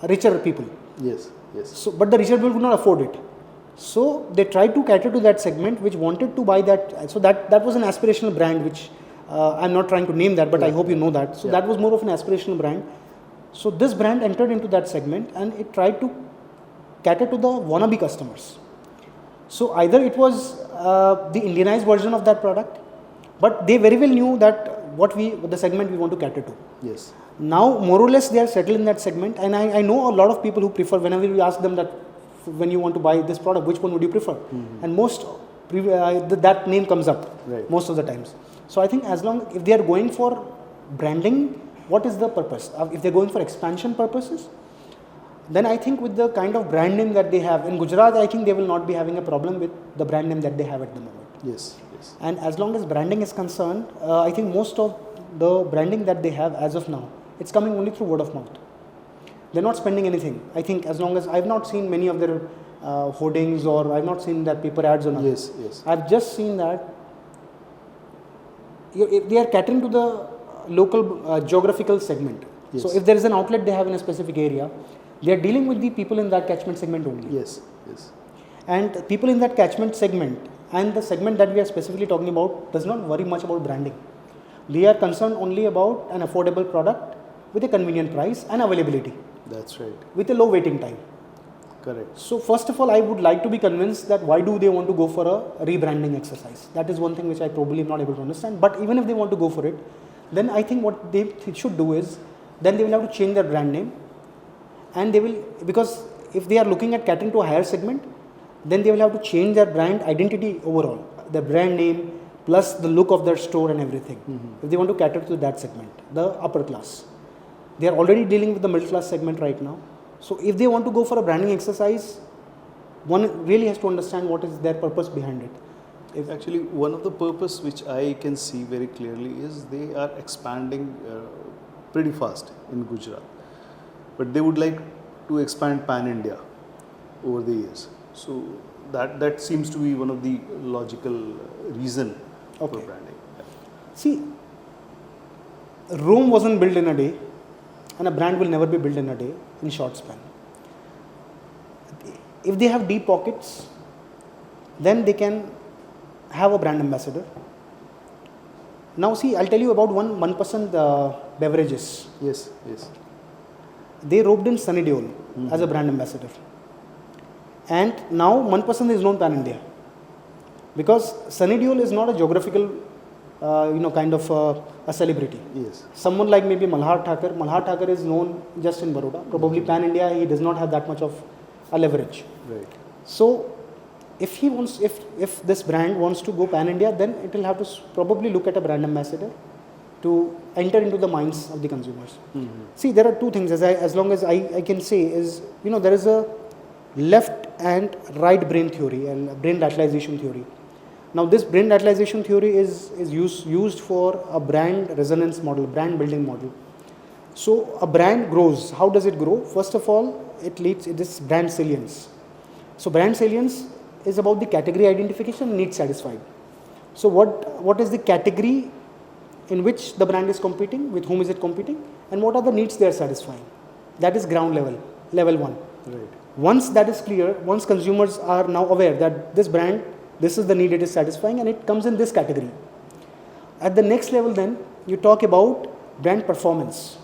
richer people. Yes, yes. So, but the richer people could not afford it. So they tried to cater to that segment which wanted to buy that. So that was an aspirational brand, which I'm not trying to name that, but I hope you know that. So that was more of an aspirational brand. So this brand entered into that segment and it tried to cater to the wannabe customers. So either it was the Indianized version of that product, but they very well knew that the segment we want to cater to. Yes. Now, more or less, they are settled in that segment, and I know a lot of people who prefer, whenever we ask them that when you want to buy this product, which one would you prefer? Mm-hmm. And that name comes up most of the times. So I think if they are going for branding, what is the purpose? If they are going for expansion purposes, then I think with the kind of brand name that they have in Gujarat, I think they will not be having a problem with the brand name that they have at the moment. Yes, yes. And as long as branding is concerned, I think most of the branding that they have as of now, it's coming only through word of mouth. They're not spending anything. I think as long as I've not seen many of their hoardings, or I've not seen that paper ads or nothing. Yes, yes. I've just seen that they are catering to the local geographical segment. Yes. So if there is an outlet they have in a specific area, they are dealing with the people in that catchment segment only. Yes, yes. And people in that catchment segment and the segment that we are specifically talking about does not worry much about branding. They are concerned only about an affordable product with a convenient price and availability. That's right. With a low waiting time. Correct. So first of all, I would like to be convinced that why do they want to go for a rebranding exercise? That is one thing which I probably am not able to understand. But even if they want to go for it, then I think what they should do is, then they will have to change their brand name. And they will, because if they are looking at catering to a higher segment, then they will have to change their brand identity overall. Their brand name plus the look of their store and everything. Mm-hmm. If they want to cater to that segment, the upper class. They are already dealing with the middle class segment right now. So if they want to go for a branding exercise, one really has to understand what is their purpose behind it. Actually, one of the purpose which I can see very clearly is they are expanding pretty fast in Gujarat. But they would like to expand pan-India over the years. So that seems to be one of the logical reason for branding. Yeah. See, Rome wasn't built in a day, and a brand will never be built in a day in short span. If they have deep pockets, then they can have a brand ambassador. Now see, I'll tell you about one person beverages. Yes, yes. They roped in Sunny Deol as a brand ambassador. And now 1% is known pan-India. Because Sunny Deol is not a geographical, kind of a celebrity. Yes. Someone like maybe Malhar Thakur is known just in Baroda. Probably pan-India, he does not have that much of a leverage. Right. So, if this brand wants to go pan-India, then it will have to probably look at a brand ambassador to enter into the minds of the consumers. Mm-hmm. See, there are two things, as long as I can say, is, there is a left and right brain theory and brain lateralization theory. Now, this brain lateralization theory is used for a brand resonance model, brand building model. So, a brand grows. How does it grow? First of all, it is brand salience. So, brand salience is about the category identification and needs satisfied. So, what is the category in which the brand is competing? With whom is it competing? and what are the needs they are satisfying. That is ground level, level 1. Right. Once that is clear, once consumers are now aware that this brand, this is the need it is satisfying and it comes in this category. At the next level then, you talk about brand performance.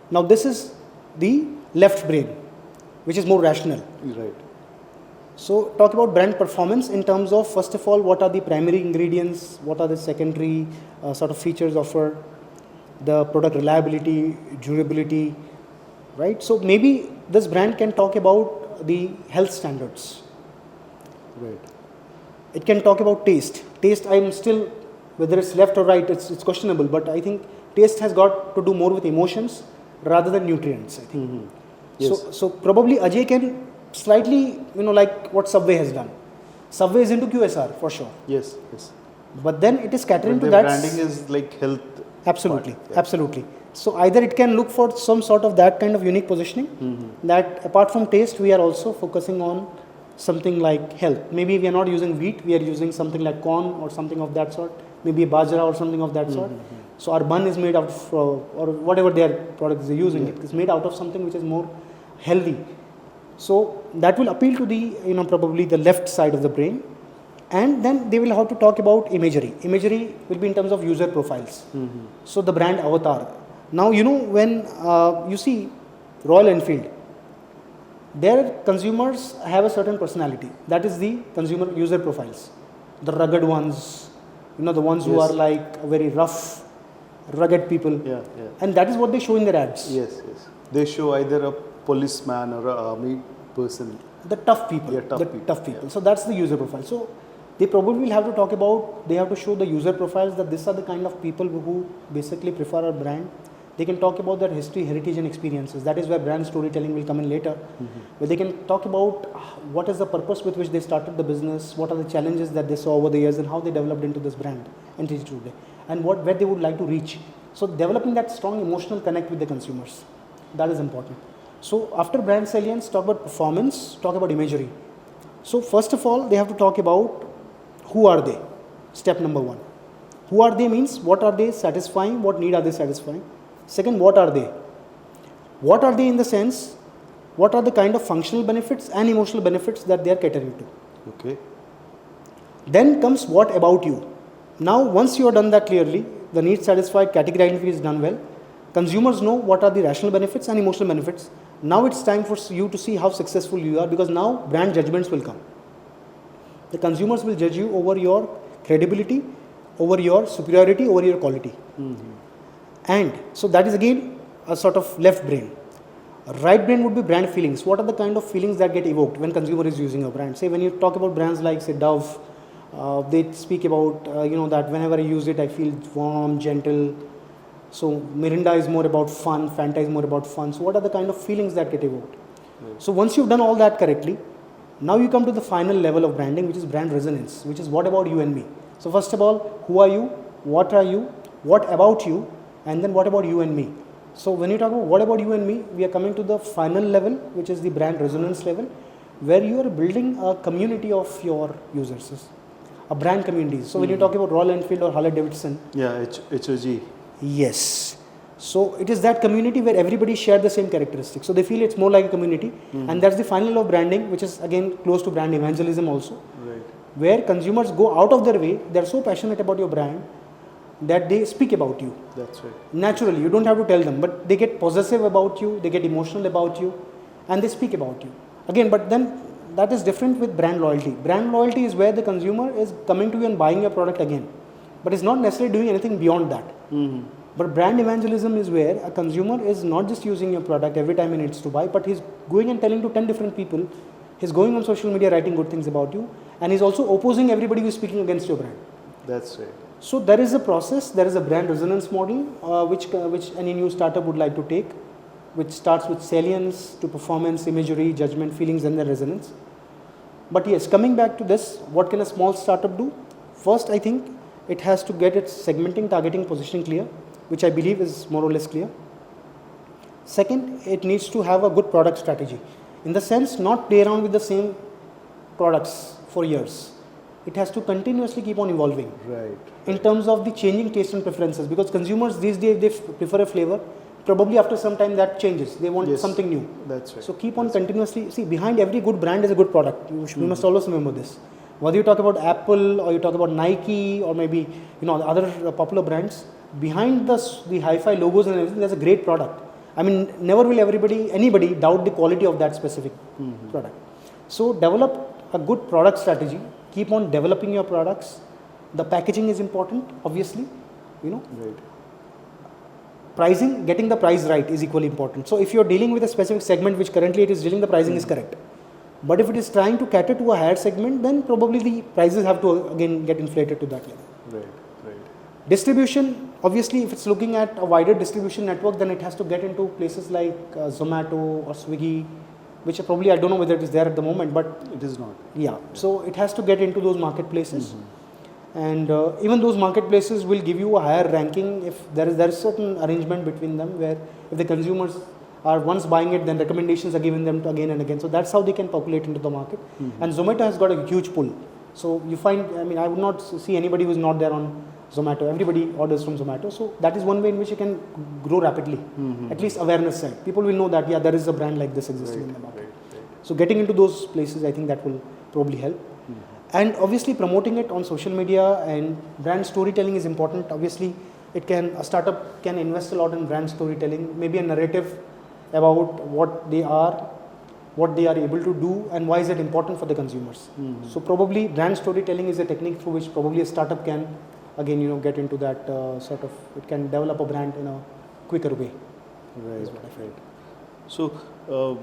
Now this is the left brain, which is more rational. Right. So talk about brand performance in terms of, first of all, what are the primary ingredients, what are the secondary sort of features offered, the product reliability, durability, right? So maybe this brand can talk about the health standards. Right. It can talk about taste. Taste, I'm still, whether it's left or right, it's questionable, but I think taste has got to do more with emotions rather than nutrients, I think. Mm-hmm. Yes. So probably Ajay can slightly, like what Subway has done. Subway is into QSR for sure. Yes. Yes. But then it is catering But to their that. branding is like health. Absolutely, part, yeah. absolutely. So either it can look for some sort of that kind of unique positioning, that apart from taste, we are also focusing on something like health. Maybe we are not using wheat, we are using something like corn or something of that sort, maybe bajra or something of that sort. So our bun is made out of, or whatever their products they're using, it is made out of something which is more healthy. So that will appeal to the, probably the left side of the brain. And then they will have to talk about imagery. Imagery will be in terms of user profiles. So the brand avatar. Now, when you see Royal Enfield, their consumers have a certain personality. That is the consumer user profiles. The rugged ones, the ones who are like very rough, rugged people. Yeah. And that is what they show in their ads. Yes. They show either a policeman or an army person. The tough people. Yeah, tough people. Yeah. So that's the user profile. So they probably will have to talk about, they have to show the user profiles that these are the kind of people who basically prefer our brand. They can talk about their history, heritage and experiences. That is where brand storytelling will come in later. Where they can talk about what is the purpose with which they started the business, what are the challenges that they saw over the years and how they developed into this brand entity today, and where they would like to reach. So developing that strong emotional connect with the consumers, that is important. So after brand salience, talk about performance, talk about imagery. So first of all, they have to talk about who are they? Step number 1. Who are they means what are they satisfying, what need are they satisfying? Second, what are they? What are they in the sense, what are the kind of functional benefits and emotional benefits that they are catering to? Okay. Then comes what about you? Now, once you have done that clearly, the need satisfied, category identity is done well, consumers know what are the rational benefits and emotional benefits. Now it's time for you to see how successful you are, because now brand judgments will come. The consumers will judge you over your credibility, over your superiority, over your quality. And so that is again a sort of left brain. Right brain would be brand feelings. What are the kind of feelings that get evoked when consumer is using a brand? Say when you talk about brands like say Dove, they speak about that whenever I use it I feel warm, gentle. So Mirinda is more about fun, Fanta is more about fun. So what are the kind of feelings that get evoked? So once you've done all that correctly, now you come to the final level of branding, which is brand resonance, which is what about you and me. So first of all, who are you, what are you, what about you, and then what about you and me. So when you talk about what about you and me, we are coming to the final level, which is the brand resonance level, where you are building a community of your users, a brand community. So when you talk about Royal Enfield or Harley Davidson, HOG. Yes. So it is that community where everybody share the same characteristics. So they feel it's more like a community, and that's the final law of branding, which is again close to brand evangelism also. Right. Where consumers go out of their way, they're so passionate about your brand that they speak about you. That's right. Naturally, you don't have to tell them, but they get possessive about you, they get emotional about you, and they speak about you. Again, but then that is different with brand loyalty. Brand loyalty is where the consumer is coming to you and buying your product again, but is not necessarily doing anything beyond that. But brand evangelism is where a consumer is not just using your product every time he needs to buy, but he's going and telling to 10 different people, he's going on social media writing good things about you, and he's also opposing everybody who is speaking against your brand. That's right. So there is a process, there is a brand resonance model which any new startup would like to take, which starts with salience to performance, imagery, judgment, feelings, and then resonance. But yes, coming back to this, what can a small startup do? First, I think it has to get its segmenting, targeting, positioning clear, which I believe is more or less clear. Second, it needs to have a good product strategy. In the sense, not play around with the same products for years. it has to continuously keep on evolving. Right. In terms of the changing taste and preferences, because consumers these days they prefer a flavor. Probably after some time that changes. They want something new. That's right. So keep on continuously. See, behind every good brand is a good product. We must always remember this. Whether you talk about Apple or you talk about Nike or maybe the other popular brands, behind the hi-fi logos and everything, there's a great product. I mean, never will anybody doubt the quality of that specific product. So develop a good product strategy. Keep on developing your products. The packaging is important, obviously. Right. Pricing, getting the price right is equally important. So if you're dealing with a specific segment which currently it is dealing, the pricing is correct. But if it is trying to cater to a higher segment, then probably the prices have to again get inflated to that level. Right, right. Distribution, obviously if it's looking at a wider distribution network, then it has to get into places like Zomato or Swiggy, which are probably, I don't know whether it is there at the moment, but it is not. Yeah, so it has to get into those marketplaces. And even those marketplaces will give you a higher ranking if there is certain arrangement between them, where if the consumers are once buying it, then recommendations are given them again and again. So that's how they can populate into the market. And Zomato has got a huge pull. So you find, I would not see anybody who's not there on Zomato. Everybody orders from Zomato. So that is one way in which you can grow rapidly. At least awareness side. People will know that, yeah, there is a brand like this existing in the market. So getting into those places, I think that will probably help. And obviously promoting it on social media and brand storytelling is important. Obviously, a startup can invest a lot in brand storytelling, maybe a narrative about what they are able to do, and why is it important for the consumers. So probably brand storytelling is a technique through which probably a startup can again get into that it can develop a brand in a quicker way. Right, right. So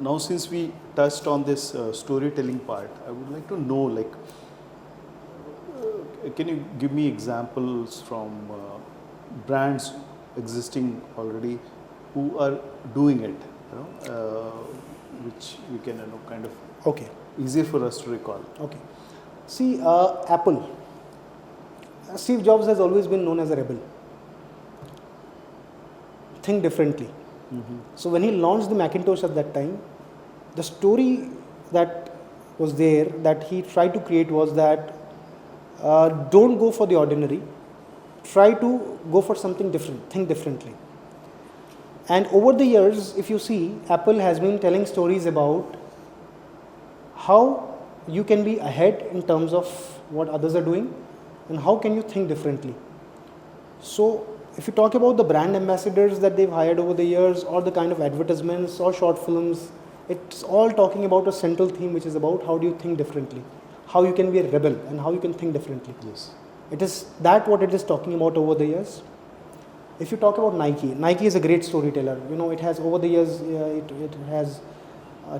now since we touched on this storytelling part, I would like to know, can you give me examples from brands existing already who are doing it, which we can kind of easier for us to recall. Okay. See, Apple. Steve Jobs has always been known as a rebel. Think differently. So when he launched the Macintosh at that time, the story that was there that he tried to create was that don't go for the ordinary, try to go for something different, think differently. And over the years, if you see, Apple has been telling stories about how you can be ahead in terms of what others are doing and how can you think differently. So if you talk about the brand ambassadors that they've hired over the years, or the kind of advertisements or short films, it's all talking about a central theme, which is about how do you think differently, how you can be a rebel and how you can think differently. Yes. It is that what it is talking about over the years. If you talk about Nike is a great storyteller. It has over the years, it has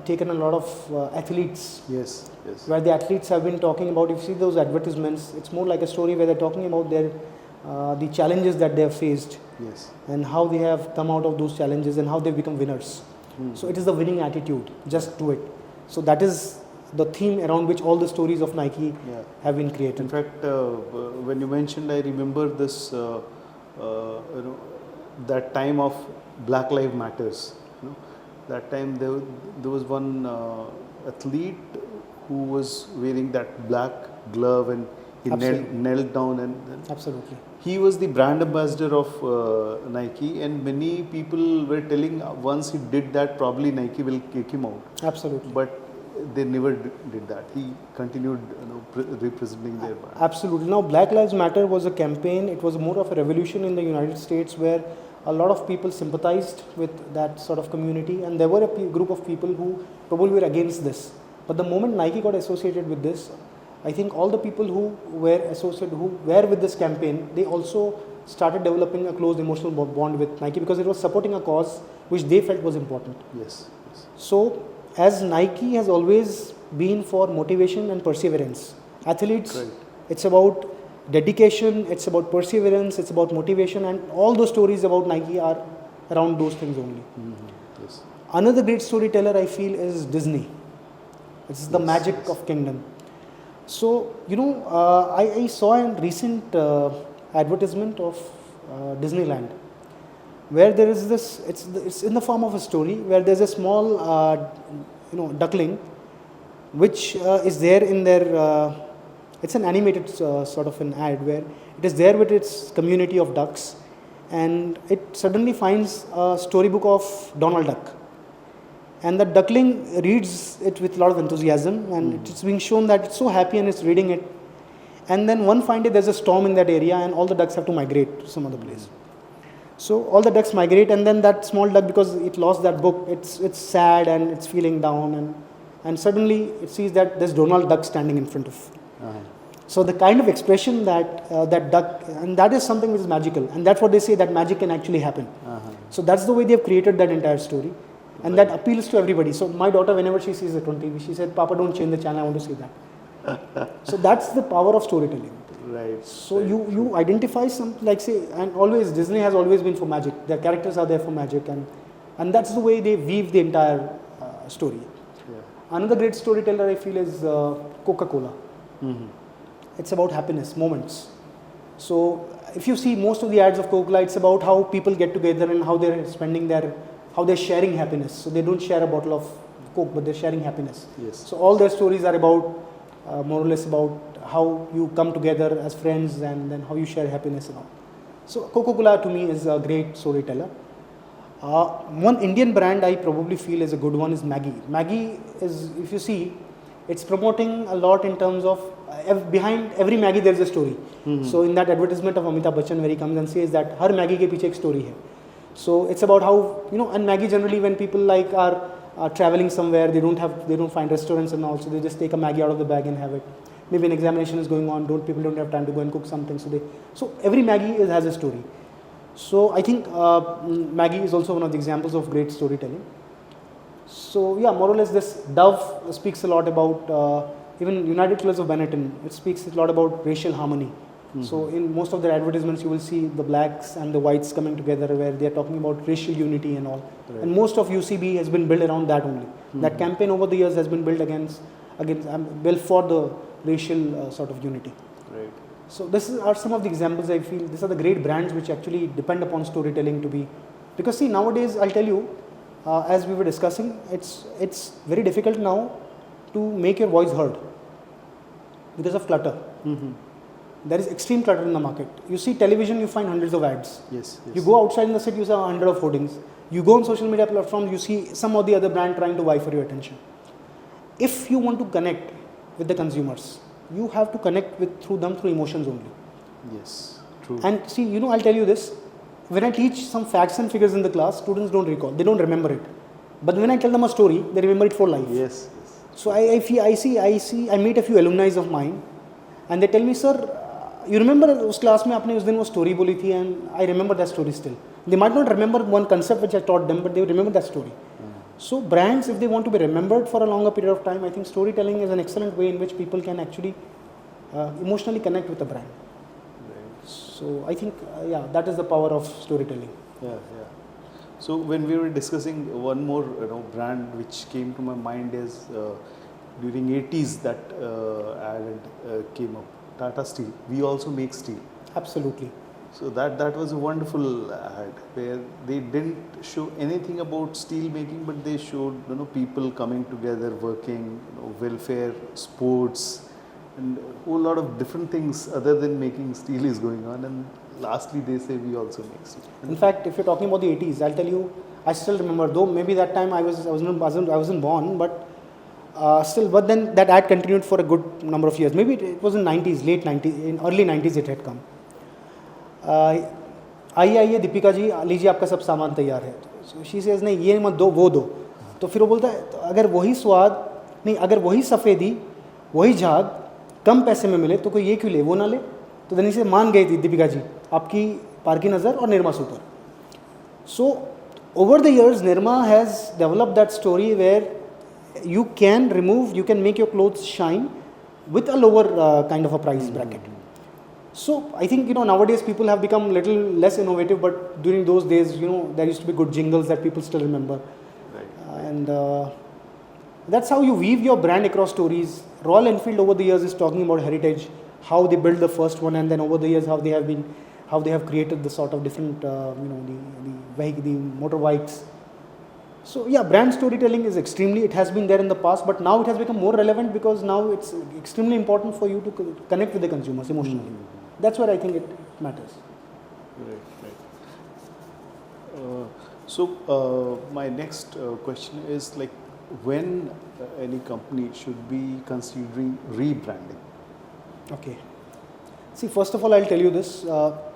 taken a lot of athletes. Yes, yes. Where the athletes have been talking about, if you see those advertisements, it's more like a story where they're talking about the challenges that they have faced. Yes. And how they have come out of those challenges and how they've become winners. So it is the winning attitude, just do it. So that is the theme around which all the stories of Nike have been created. In fact, when you mentioned, I remember this, that time of Black Lives Matters. That time there was one athlete who was wearing that black glove and he knelt down and Absolutely. He was the brand ambassador of Nike, and many people were telling once he did that, probably Nike will kick him out. Absolutely. But they never did that. He continued representing their brand. Absolutely. Now, Black Lives Matter was a campaign. It was more of a revolution in the United States where a lot of people sympathized with that sort of community, and there were a group of people who probably were against this. But the moment Nike got associated with this, I think all the people who were associated, who were with this campaign, they also started developing a close emotional bond with Nike because it was supporting a cause which they felt was important. Yes. Yes. So, as Nike has always been for motivation and perseverance, athletes, it's about dedication, it's about perseverance, it's about motivation, and all those stories about Nike are around those things only. Yes. Another great storyteller I feel is Disney. It's the magic of kingdom. So, I saw a recent advertisement of Disneyland, where there is this, it's in the form of a story, where there's a small, duckling, which is there in their It's an animated sort of an ad where it is there with its community of ducks, and it suddenly finds a storybook of Donald Duck. And the duckling reads it with a lot of enthusiasm, and it's being shown that it's so happy and it's reading it. And then one fine day there's a storm in that area and all the ducks have to migrate to some other place. So all the ducks migrate, and then that small duck, because it lost that book, it's sad and it's feeling down, and suddenly it sees that there's Donald Duck standing in front of. So the kind of expression that that duck, and that is something which is magical, and that's what they say, that magic can actually happen. So that's the way they have created that entire story. And that appeals to everybody. So my daughter, whenever she sees it on TV, she said, "Papa, don't change the channel, I want to see that." So that's the power of storytelling. Right. So you identify some, like say, and always Disney has always been for magic. Their characters are there for magic, and that's the way they weave the entire story. Yeah. Another great storyteller I feel is Coca-Cola. It's about happiness, moments. So if you see most of the ads of Coca-Cola, it's about how people get together and how they're spending how they're sharing happiness. So they don't share a bottle of Coke, but they're sharing happiness. Yes. So all their stories are about, more or less about how you come together as friends and then how you share happiness and all. So Coca-Cola to me is a great storyteller. One Indian brand I probably feel is a good one is Maggi. Maggi is, if you see, it's promoting a lot in terms of, behind every Maggi there is a story. So in that advertisement of Amitabh Bachchan where he comes and says that har Maggi ke piche ek story hai. So it's about how, and Maggi generally when people like are traveling somewhere, they don't find restaurants and all, so they just take a Maggi out of the bag and have it. Maybe an examination is going on, people don't have time to go and cook something, so every Maggi has a story. So I think Maggi is also one of the examples of great storytelling. So yeah, more or less this Dove speaks a lot about, even United Colors of Benetton, it speaks a lot about racial harmony. So in most of their advertisements you will see the blacks and the whites coming together where they are talking about racial unity and all. Right. And most of UCB has been built around that only. That campaign over the years has been built built for the racial sort of unity. Right. So are some of the examples I feel, these are the great brands which actually depend upon storytelling to be, because see nowadays I'll tell you, as we were discussing, it's very difficult now to make your voice heard because of clutter. There is extreme clutter in the market. You see television, you find hundreds of ads. Yes. You go outside in the city, you see 100 of hoardings. You go on social media platforms, you see some or the other brand trying to vie for your attention. If you want to connect with the consumers, you have to connect through emotions only. Yes, true. And see, I'll tell you this. When I teach some facts and figures in the class, students don't recall, they don't remember it. But when I tell them a story, they remember it for life. Yes. So I meet a few alumni of mine, and they tell me, "Sir, you remember उस class में आपने उस दिन वो story बोली थी, and I remember that story still." They might not remember one concept which I taught them, but they remember that story. So brands, if they want to be remembered for a longer period of time, I think storytelling is an excellent way in which people can actually emotionally connect with a brand. Right. So I think, that is the power of storytelling. Yeah. So when we were discussing one more brand which came to my mind is during 80s that ad came up. Tata Steel. We also make steel. Absolutely. So that was a wonderful ad where they didn't show anything about steel making, but they showed people coming together, working, welfare, sports, and a whole lot of different things other than making steel is going on. And lastly, they say we also make steel. In fact, if you're talking about the 80s, I'll tell you, I still remember. Though maybe that time I wasn't born, but. But then that ad continued for a good number of years. Maybe it was in 90s, late 90s, in early 90s it had come. आइए दीपिका जी, लीजिए आपका सब सामान तैयार है. So she says, नहीं ये मत दो, वो दो. तो फिर वो बोलता है, अगर वही स्वाद, नहीं अगर वही सफ़ेदी, वही झाग कम पैसे में मिले तो कोई ये क्यों ले, वो ना ले. तो then he said, मान गई थी दीपिका जी, आपकी पार की नज़र और Nirma super. So over the years, Nirma has developed that story where you can make your clothes shine with a lower kind of a price bracket. So I think nowadays people have become a little less innovative, but during those days there used to be good jingles that people still remember. Right. And that's how you weave your brand across stories. Royal Enfield over the years is talking about heritage, how they built the first one, and then over the years how they have created the sort of different the motorbikes. So yeah, brand storytelling is extremely, it has been there in the past, but now it has become more relevant because now it's extremely important for you to connect with the consumers emotionally. That's where I think it matters. Right, right. My next question is like, when any company should be considering rebranding? Okay. See, first of all, I'll tell you this.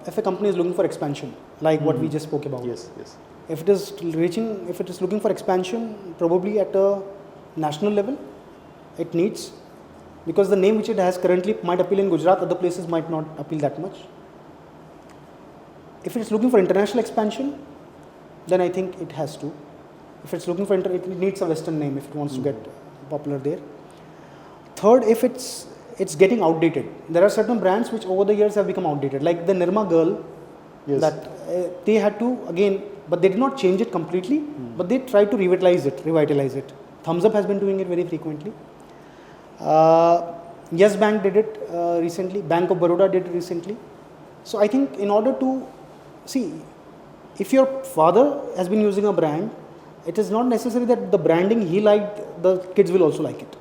If a company is looking for expansion, like what we just spoke about. Yes, yes. If it is looking for expansion, probably at a national level, it needs, because the name which it has currently might appeal in Gujarat, other places might not appeal that much. If it is looking for international expansion, then I think it has to. If it's looking for it needs a Western name if it wants to get popular there. Third, if it's getting outdated. There are certain brands which over the years have become outdated, like the Nirma girl. Yes. That they had to again, but they did not change it completely, but they tried to revitalize it. Thumbs Up has been doing it very frequently. Yes Bank did it recently. Bank of Baroda did it recently. So I think in order to see, if your father has been using a brand, it is not necessary that the branding he liked, the kids will also like it.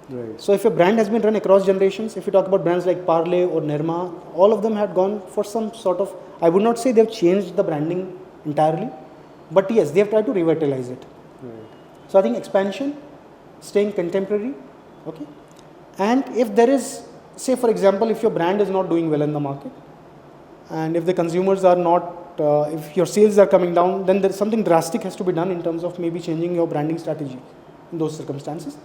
Right. So if a brand has been run across generations, if you talk about brands like Parle or Nirma, all of them had gone for some sort of, I would not say they've changed the branding entirely, but yes, they have tried to revitalize it. Right. So I think expansion, staying contemporary, okay. And if there is, say for example, if your brand is not doing well in the market, and if the consumers are not, if your sales are coming down, then there's something drastic has to be done in terms of maybe changing your branding strategy in those circumstances.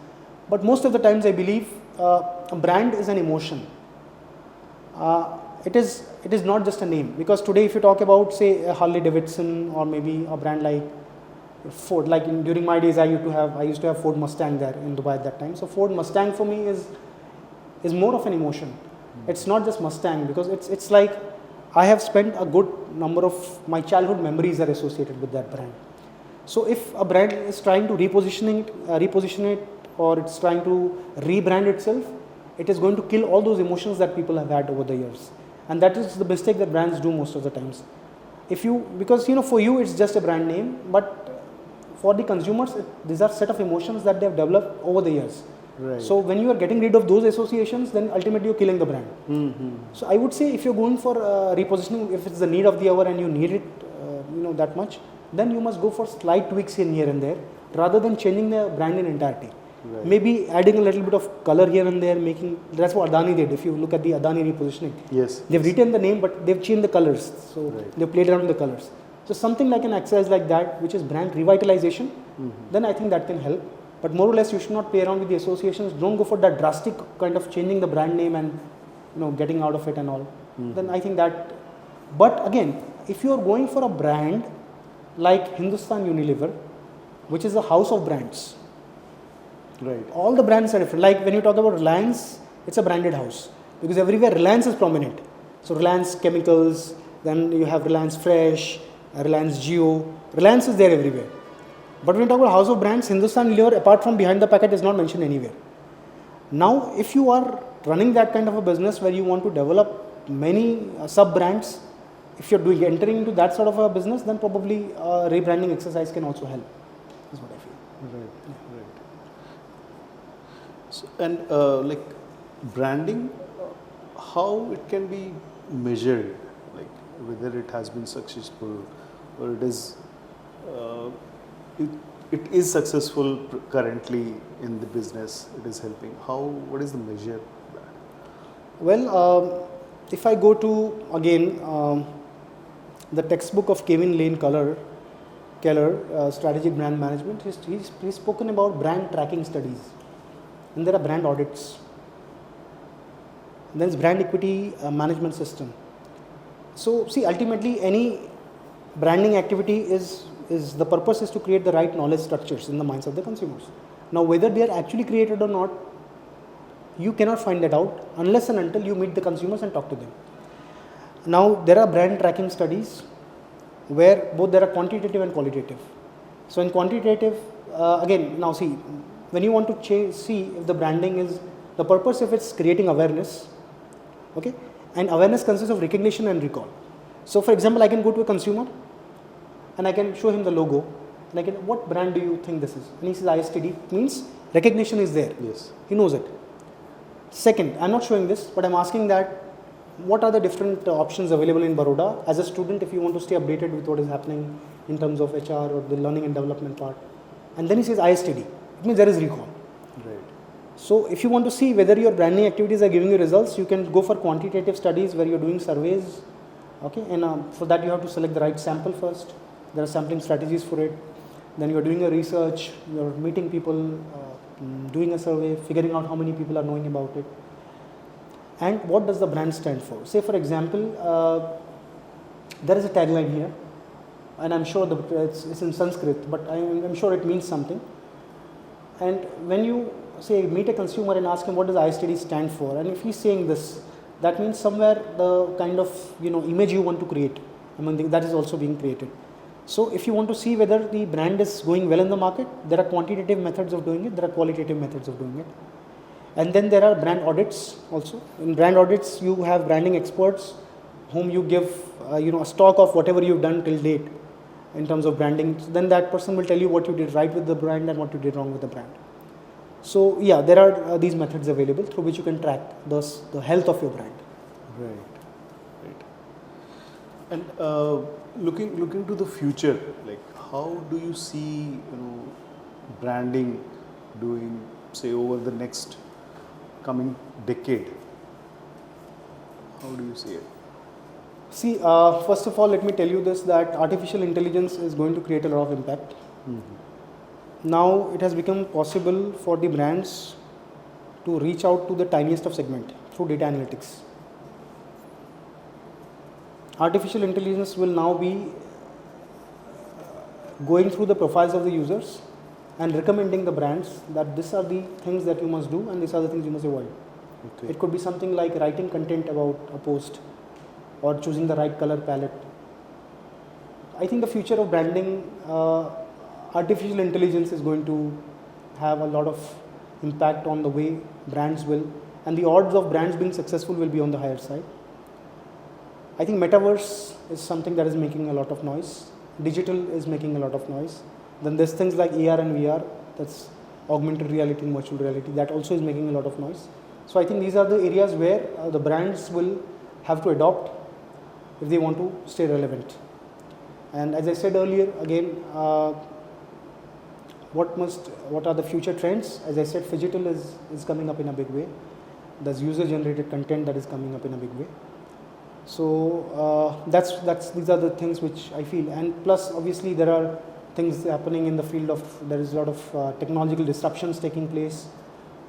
But most of the times I believe a brand is an emotion. It is not just a name, because today if you talk about say a Harley Davidson or maybe a brand like Ford, like during my days I used to have Ford Mustang there in Dubai at that time. So Ford Mustang for me is more of an emotion. It's not just Mustang, because it's like I have spent a good number of my childhood memories are associated with that brand. So if a brand is trying to reposition it, or it's trying to rebrand itself, it is going to kill all those emotions that people have had over the years. And that is the mistake that brands do most of the times. Because for you it's just a brand name, but for the consumers, these are set of emotions that they have developed over the years. Right. So when you are getting rid of those associations, then ultimately you're killing the brand. So I would say if you're going for repositioning, if it's the need of the hour and you need it, that much, then you must go for slight tweaks here and there, rather than changing the brand in entirety. Right. Maybe adding a little bit of color here and there, that's what Adani did. If you look at the Adani repositioning, Yes. they've retained the name, but they've changed the colors. So they've played around with the colors. So something like an exercise like that, which is brand revitalization, then I think that can help. But more or less, you should not play around with the associations. Don't go for that drastic kind of changing the brand name and getting out of it and all. Then I think that. But again, if you are going for a brand like Hindustan Unilever, which is a house of brands. Right. All the brands are different. Like when you talk about Reliance, it's a branded house, because everywhere Reliance is prominent. So Reliance Chemicals, then you have Reliance Fresh, Reliance Jio. Reliance is there everywhere. But when you talk about house of brands, Hindustan Unilever, apart from behind the packet, is not mentioned anywhere. Now, if you are running that kind of a business where you want to develop many sub-brands, if you're entering into that sort of a business, then probably a rebranding exercise can also help. Is what I feel. Right. So, and like branding, how it can be measured, like whether it has been successful or it is successful currently in the business, it is helping. What is the measure of that? Well, if I go to again the textbook of Kevin Lane Keller, Strategic Brand Management, he's spoken about brand tracking studies. And there are brand audits. Then there's brand equity management system. So see, ultimately any branding activity is the purpose is to create the right knowledge structures in the minds of the consumers. Now whether they are actually created or not, you cannot find that out unless and until you meet the consumers and talk to them. Now there are brand tracking studies where both there are quantitative and qualitative. So in quantitative, again, now see, when you want to see if the branding is, the purpose if it's creating awareness, okay, and awareness consists of recognition and recall. So for example, I can go to a consumer and I can show him the logo like, what brand do you think this is? And he says ISTD, means recognition is there. Yes. He knows it. Second, I'm not showing this, but I'm asking that what are the different options available in Baroda as a student if you want to stay updated with what is happening in terms of HR or the learning and development part. And then he says ISTD. It means there is recall. Right. So if you want to see whether your branding activities are giving you results, you can go for quantitative studies where you're doing surveys. Okay, and for that you have to select the right sample first. There are sampling strategies for it. Then you're doing a research, you're meeting people, doing a survey, figuring out how many people are knowing about it. And what does the brand stand for? Say for example, there is a tagline here, and I'm sure it's in Sanskrit, but I'm sure it means something. And when you say meet a consumer and ask him what does ISTD stand for, and if he's saying this, that means somewhere the kind of image you want to create, that is also being created. So if you want to see whether the brand is going well in the market, there are quantitative methods of doing it, there are qualitative methods of doing it. And then there are brand audits also. In brand audits, you have branding experts whom you give a stock of whatever you've done till date in terms of branding. So then that person will tell you what you did right with the brand and what you did wrong with the brand. So yeah, there are these methods available through which you can track the health of your brand. Right. And looking to the future, like how do you see branding doing, say, over the next coming decade? How do you see it? See, first of all, let me tell you this, that artificial intelligence is going to create a lot of impact. Mm-hmm. Now it has become possible for the brands to reach out to the tiniest of segment through data analytics. Artificial intelligence will now be going through the profiles of the users and recommending the brands that these are the things that you must do and these are the things you must avoid. Okay. It could be something like writing content about a post or choosing the right color palette. I think the future of branding, artificial intelligence is going to have a lot of impact on the way brands will, and the odds of brands being successful will be on the higher side. I think metaverse is something that is making a lot of noise. Digital is making a lot of noise. Then there's things like AR and VR, that's augmented reality and virtual reality, that also is making a lot of noise. So I think these are the areas where the brands will have to adopt if they want to stay relevant. And as I said earlier, again, what are the future trends? As I said, phygital is coming up in a big way. There's user-generated content that is coming up in a big way. So these are the things which I feel. And plus, obviously, there are things happening in the field of, there is a lot of technological disruptions taking place.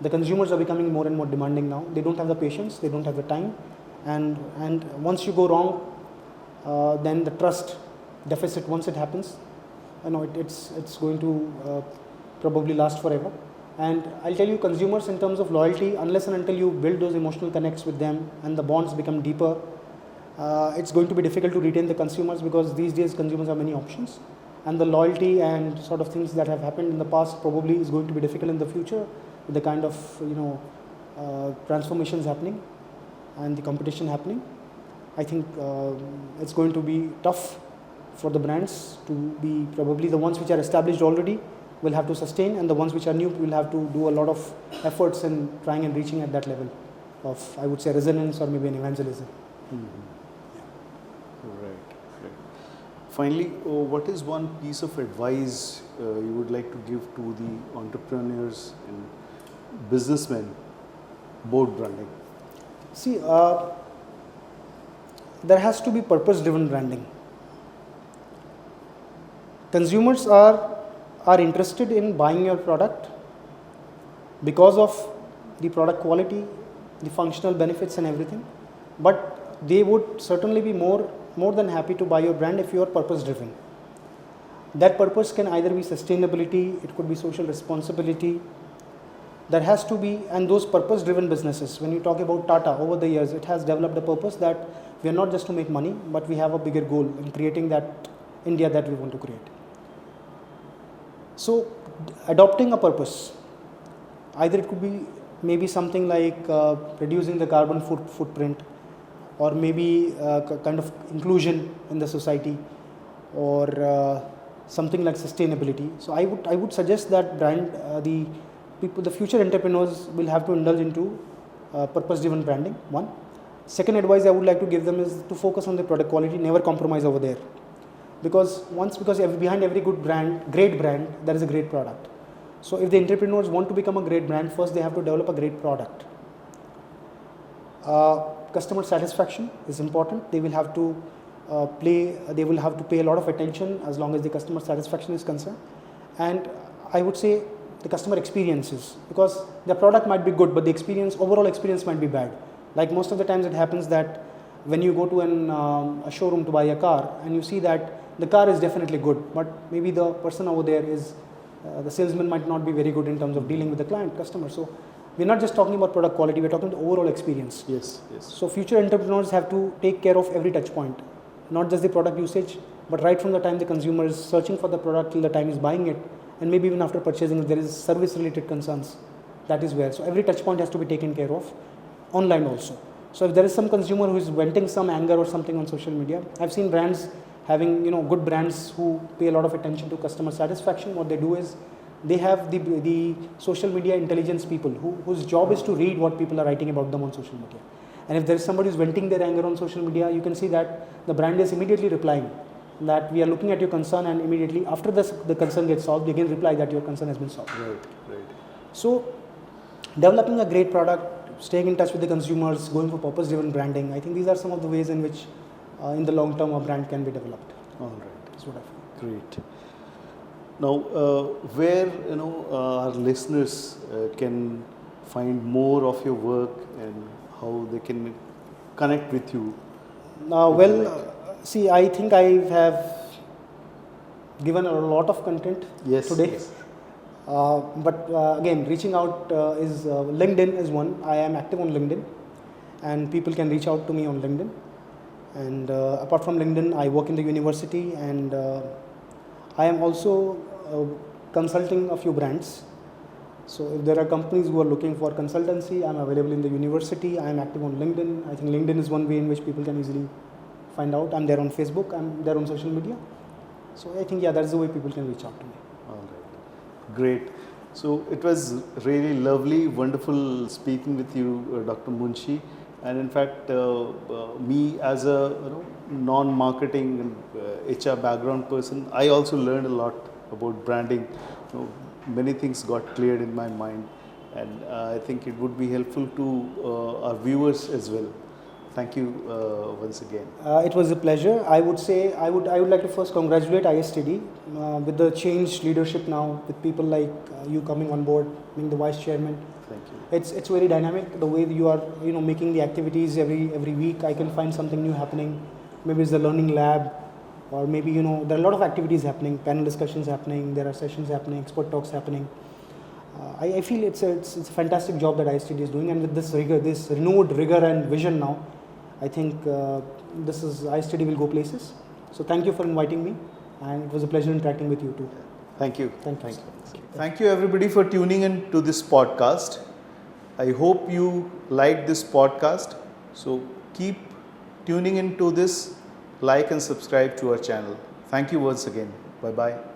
The consumers are becoming more and more demanding now. They don't have the patience, they don't have the time. And once you go wrong, then the trust deficit, once it happens, it's going to probably last forever. And I'll tell you, consumers in terms of loyalty, unless and until you build those emotional connects with them and the bonds become deeper, it's going to be difficult to retain the consumers, because these days consumers have many options. And the loyalty and sort of things that have happened in the past probably is going to be difficult in the future, with the kind of transformations happening and the competition happening. I think it's going to be tough for the brands to be, probably the ones which are established already will have to sustain, and the ones which are new will have to do a lot of efforts in trying and reaching at that level of, I would say, resonance or maybe an evangelism. Mm-hmm. Right. Finally, what is one piece of advice you would like to give to the entrepreneurs and businessmen about branding? See, there has to be purpose-driven branding. Consumers are interested in buying your product because of the product quality, the functional benefits and everything, but they would certainly be more than happy to buy your brand if you are purpose driven. That purpose can either be sustainability, it could be social responsibility. There has to be, and those purpose driven businesses, when you talk about Tata, over the years it has developed a purpose that we are not just to make money, but we have a bigger goal in creating that India that we want to create. So adopting a purpose, either it could be maybe something like reducing the carbon footprint, or maybe kind of inclusion in the society, or something like sustainability. So I would suggest that the future entrepreneurs will have to indulge into purpose-driven branding. One. Second advice I would like to give them is to focus on the product quality, never compromise over there. Because behind every great brand, there is a great product. So if the entrepreneurs want to become a great brand, first they have to develop a great product. Customer satisfaction is important. They will have to pay a lot of attention as long as the customer satisfaction is concerned. And I would say the customer experiences, because the product might be good, but the overall experience might be bad. Like most of the times it happens that when you go to a showroom to buy a car and you see that the car is definitely good, but maybe the person over there the salesman might not be very good in terms of dealing with the customer. So we're not just talking about product quality, we're talking about the overall experience. Yes. So future entrepreneurs have to take care of every touch point, not just the product usage, but right from the time the consumer is searching for the product till the time he's buying it, and maybe even after purchasing, if there is service related concerns, that is where. So every touch point has to be taken care of, online also. So if there is some consumer who is venting some anger or something on social media, I've seen brands having good brands who pay a lot of attention to customer satisfaction. What they do is they have the social media intelligence people whose job is to read what people are writing about them on social media. And if there is somebody who's venting their anger on social media, you can see that the brand is immediately replying that we are looking at your concern, and immediately after the concern gets solved, they again reply that your concern has been solved. Right. So developing a great product, staying in touch with the consumers, going for purpose-driven branding, I think these are some of the ways in which in the long term a brand can be developed. All right. That's what I feel. Great. Now, where our listeners can find more of your work and how they can connect with you? See, I think I have given a lot of content today. Yes. But again, reaching out is LinkedIn is one. I am active on LinkedIn, and people can reach out to me on LinkedIn. And apart from LinkedIn, I work in the university, and I am also consulting a few brands. So if there are companies who are looking for consultancy, I'm available in the university. I am active on LinkedIn. I think LinkedIn is one way in which people can easily find out. I'm there on Facebook. I'm there on social media. So I think, that's the way people can reach out to me. All right. Great. So it was really lovely, wonderful speaking with you, Dr. Munshi. And in fact, me as a non-marketing and HR background person, I also learned a lot about branding. Many things got cleared in my mind, and I think it would be helpful to our viewers as well. Thank you once again. It was a pleasure. I would say I would like to first congratulate ISTD with the changed leadership now, with people like you coming on board, being the vice chairman. Thank you. It's very dynamic. The way you are making the activities every week. I can find something new happening. Maybe it's the learning lab, or maybe there are a lot of activities happening, panel discussions happening, there are sessions happening, expert talks happening. I feel it's a fantastic job that ISTD is doing, and with this rigor, this renewed rigor and vision now, I think ISTD will go places. So thank you for inviting me, and it was a pleasure interacting with you too. Thank you. Thank you. Thank you everybody for tuning in to this podcast. I hope you liked this podcast. So keep tuning into this, like and subscribe to our channel. Thank you once again. Bye-bye.